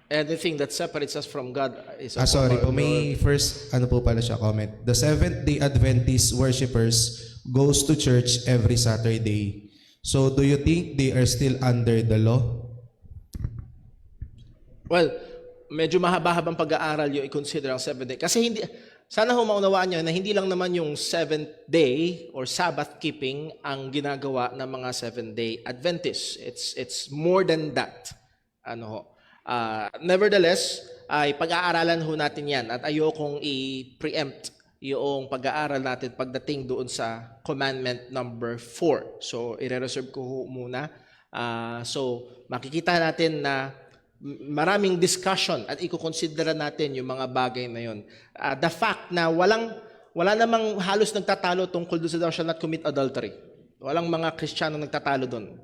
anything that separates us from God is a Sorry po, form of may first, po pala siya comment. The Seventh-day Adventist worshippers goes to church every Saturday. So, do you think they are still under the law? Well, medyo mahaba-habang pag-aaral yung i-consider ang 7th day. Kasi sana ho maunawaan nyo na hindi lang naman yung 7th day or Sabbath keeping ang ginagawa ng mga 7th-day Adventists. It's more than that. Nevertheless, ay pag-aaralan ho natin yan at ayokong i-preempt yung pag-aaral natin pagdating doon sa commandment number 4. So, i-reserve ko ho muna. So, makikita natin na maraming discussion at ikukonsidera natin yung mga bagay na yun. The fact na wala namang halos nagtatalo tungkol doon sa thou shalt not commit adultery. Walang mga Kristiyano nagtatalo doon.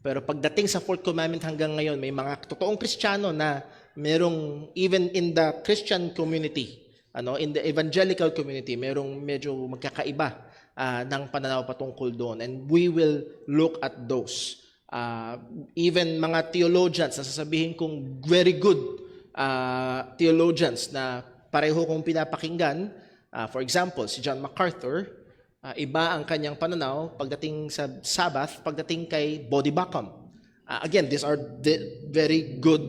Pero pagdating sa 4th commandment hanggang ngayon, may mga totoong Kristiyano na merong, even in the Christian community, in the evangelical community, merong medyo magkakaiba ng pananaw patungkol doon. And we will look at those. Even mga theologians na sasabihin kong very good theologians na pareho kong pinapakinggan, for example, si John MacArthur, iba ang kanyang pananaw pagdating sa Sabbath, pagdating kay body bacum. Again, these are very good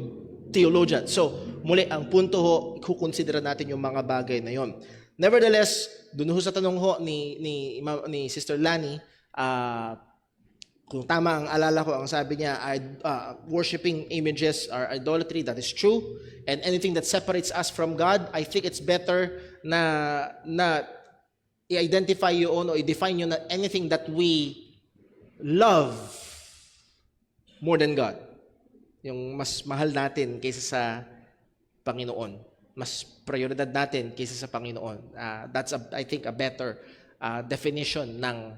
theologians. So, muli, ang punto ho, kukonsidera natin yung mga bagay na yon. Nevertheless, dun ho sa tanong ho ni Sister Lani, kung tama ang alala ko, ang sabi niya, worshiping images are idolatry. That is true. And anything that separates us from God, I think it's better na i-identify yun o i-define yun na anything that we love more than God. Yung mas mahal natin kaysa sa Panginoon. Mas prioridad natin kaysa sa Panginoon. That's, I think, a better definition ng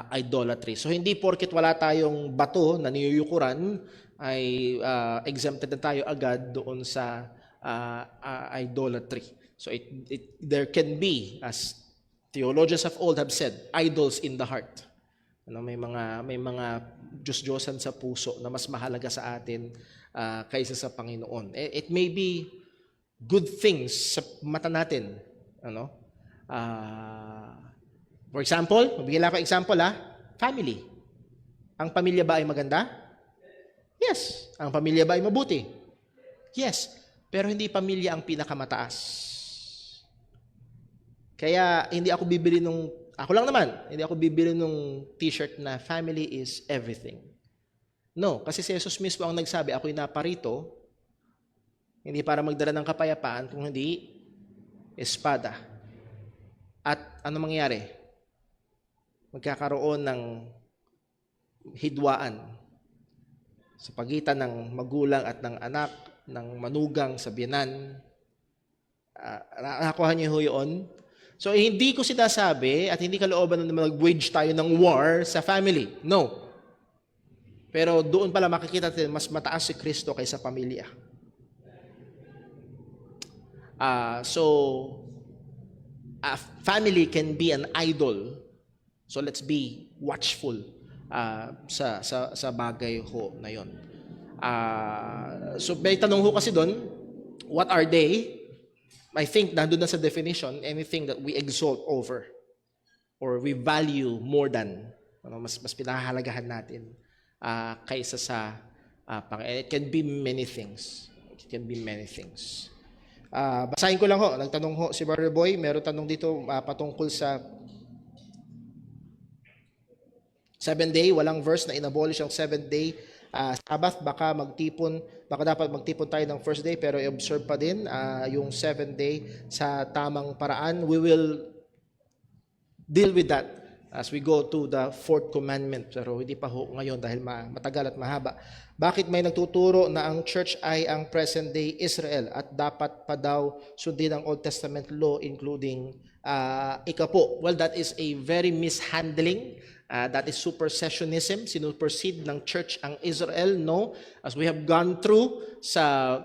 idolatry. So, hindi porket wala tayong bato na niyuyukuran, ay exempted na tayo agad doon sa idolatry. So, there can be, as theologians of old have said, idols in the heart. May mga Diyos-Diyosan sa puso na mas mahalaga sa atin kaysa sa Panginoon. It may be good things sa mata natin. For example, mabigyan lang ako example family. Ang pamilya ba ay maganda? Yes. Ang pamilya ba ay mabuti? Yes. Pero hindi pamilya ang pinakamataas. Kaya hindi ako bibili hindi ako bibili nung t-shirt na family is everything. No, kasi si Jesus mismo ang nagsabi, ako'y naparito, hindi para magdala ng kapayapaan, kung hindi, espada. At ano mangyayari? Magkakaroon ng hidwaan sa pagitan ng magulang at ng anak, ng manugang sa biyanan. Nakuha niyo ho yun? So, hindi ko sinasabi at hindi kalooban na mag-wage tayo ng war sa family. No. Pero doon pala makikita natin mas mataas si Kristo kaysa pamilya. A family can be an idol. So, let's be watchful sa bagay ho na yon. So, may tanong ho kasi doon, what are they? I think nandun na sa definition, anything that we exalt over or we value more than, mas pinahahalagahan natin kaysa sa Panginoon. It can be many things. It can be many things. Basahin ko lang ho. Nagtanong ho si Brother Boy. Meron tanong dito patungkol sa 7 day. Walang verse na inabolish ang 7 day Sabbath. Baka dapat magtipon tayo ng first day pero i-observe pa din yung 7 day sa tamang paraan. We will deal with that as we go to the 4th commandment. Pero hindi pa ho ngayon dahil matagal at mahaba. Bakit may nagtuturo na ang church ay ang present day Israel at dapat pa daw sundin ang Old Testament law including ikapo? Well, that is a very mishandling. That is supersessionism. Sinupercede ng church ang Israel. No. As we have gone through sa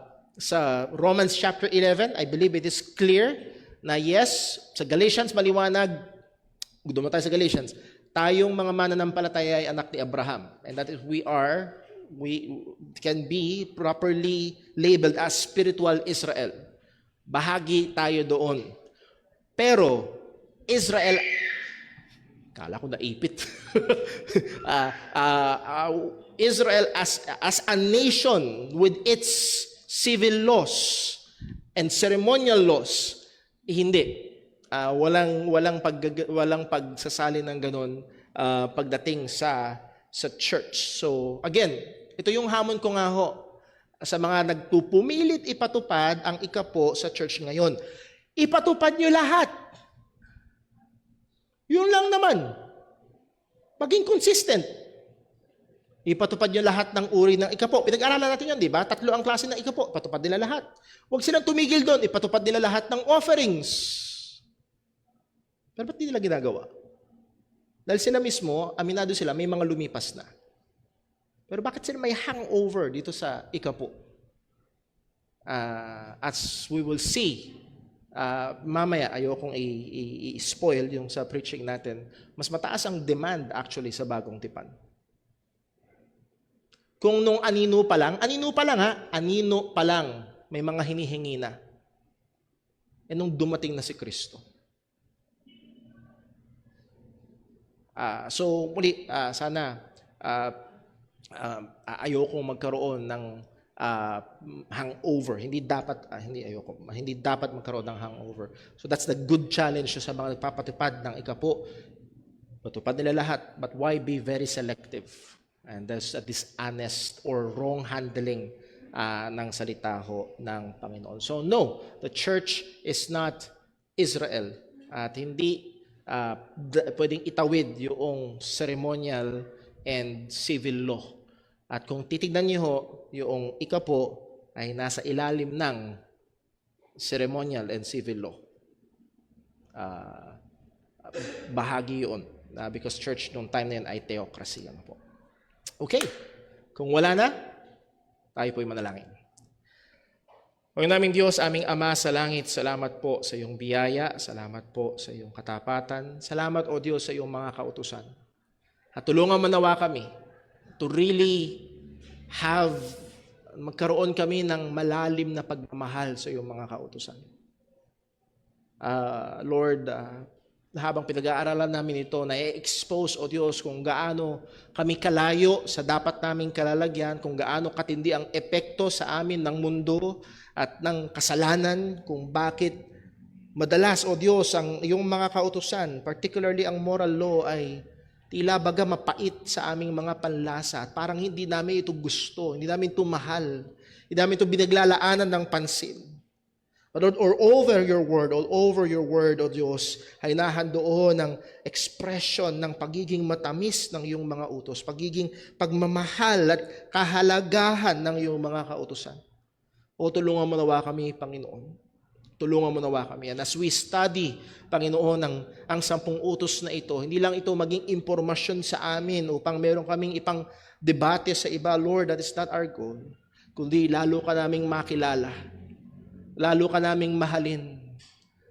Romans chapter 11, I believe it is clear na yes, sa Galatians maliwanag, dumo tayo sa Galatians, tayong mga mananampalataya ay anak ni Abraham. And that is we can be properly labeled as spiritual Israel. Bahagi tayo doon. Pero Israel, kala ko naipit. Israel as a nation with its civil laws and ceremonial laws, hindi. Walang pagsasali ng ganon pagdating sa church. So again, ito yung hamon ko nga ho sa mga nagpupumilit ipatupad ang ikapo sa church ngayon. Ipatupad nyo lahat. Yun lang naman. Maging consistent. Ipatupad nyo lahat ng uri ng ikapo. Pinag-aralan natin yun, di ba? 3 ang klase ng ikapo. Ipatupad nila lahat. Huwag silang tumigil doon. Ipatupad nila lahat ng offerings. Pero ba't di nila ginagawa? Dahil sila mismo, aminado sila, may mga lumipas na. Pero bakit sila may hangover dito sa ikapo? As we will see, mamaya ayokong i-spoil yung sa preaching natin, mas mataas ang demand actually sa bagong tipan. Kung nung anino pa lang ha, anino pa lang, may mga hinihingi na. Nung dumating na si Kristo. So muli, sana ayokong magkaroon ng hangover. Hindi dapat magkaroon ng hangover. So that's the good challenge sa mga nagpapatupad ng ikapo. Matupad nila lahat, but why be very selective? And there's a dishonest or wrong handling ng salita ho ng Panginoon. So no, the church is not Israel. At hindi pwedeng itawid yung ceremonial and civil law. At kung titignan niyo ho, yung ikapo ay nasa ilalim ng ceremonial and civil law. Bahagi yun. Because church noong time na yun ay theocracy. Ano po. Okay. Kung wala na, tayo po'y manalangin. Panginoon naming Diyos, aming Ama sa langit, salamat po sa iyong biyaya, salamat po sa iyong katapatan, salamat o Diyos sa iyong mga kautusan. At tulungan mo nawa kami to really magkaroon kami ng malalim na pagmamahal sa iyong mga kautusan. Lord, habang pinag-aaralan namin ito, na-expose, o Diyos, kung gaano kami kalayo sa dapat naming kalalagyan, kung gaano katindi ang epekto sa amin ng mundo at ng kasalanan, kung bakit madalas, o Diyos, ang iyong mga kautusan, particularly ang moral law, ay tila baga mapait sa aming mga panlasa at parang hindi namin ito gusto, hindi namin ito mahal, hindi namin ito binaglalaanan ng pansin. But Lord, all over your word, O Diyos, ay nahandoon ng expression ng pagiging matamis ng iyong mga utos, pagiging pagmamahal at kahalagahan ng iyong mga kautusan. O tulungan mo nawa kami, Panginoon. Tulungan mo nawa kami. And as we study, Panginoon, ang 10 utos na ito, hindi lang ito maging impormasyon sa amin upang meron kaming ipang debate sa iba. Lord, that is not our goal. Kundi lalo ka naming makilala. Lalo ka naming mahalin.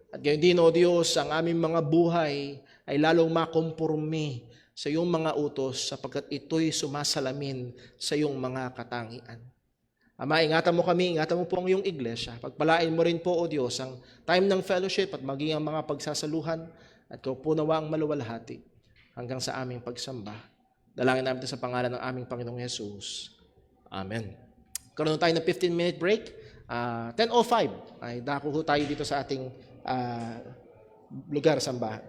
At gayon din, O Diyos, ang aming mga buhay ay lalong makomporme sa iyong mga utos sapagkat ito'y sumasalamin sa iyong mga katangian. Ama, ingatan mo kami, ingatan mo po ang iyong iglesia. Pagpalain mo rin po, O Diyos, ang time ng fellowship at maging ang mga pagsasaluhan at kaupunawa ang maluwalhati hanggang sa aming pagsamba. Dalangin namin ito sa pangalan ng aming Panginoong Yesus. Amen. Karoon tayo ng 15-minute break. 10:05 ay dako tayo dito sa ating lugar sambahan.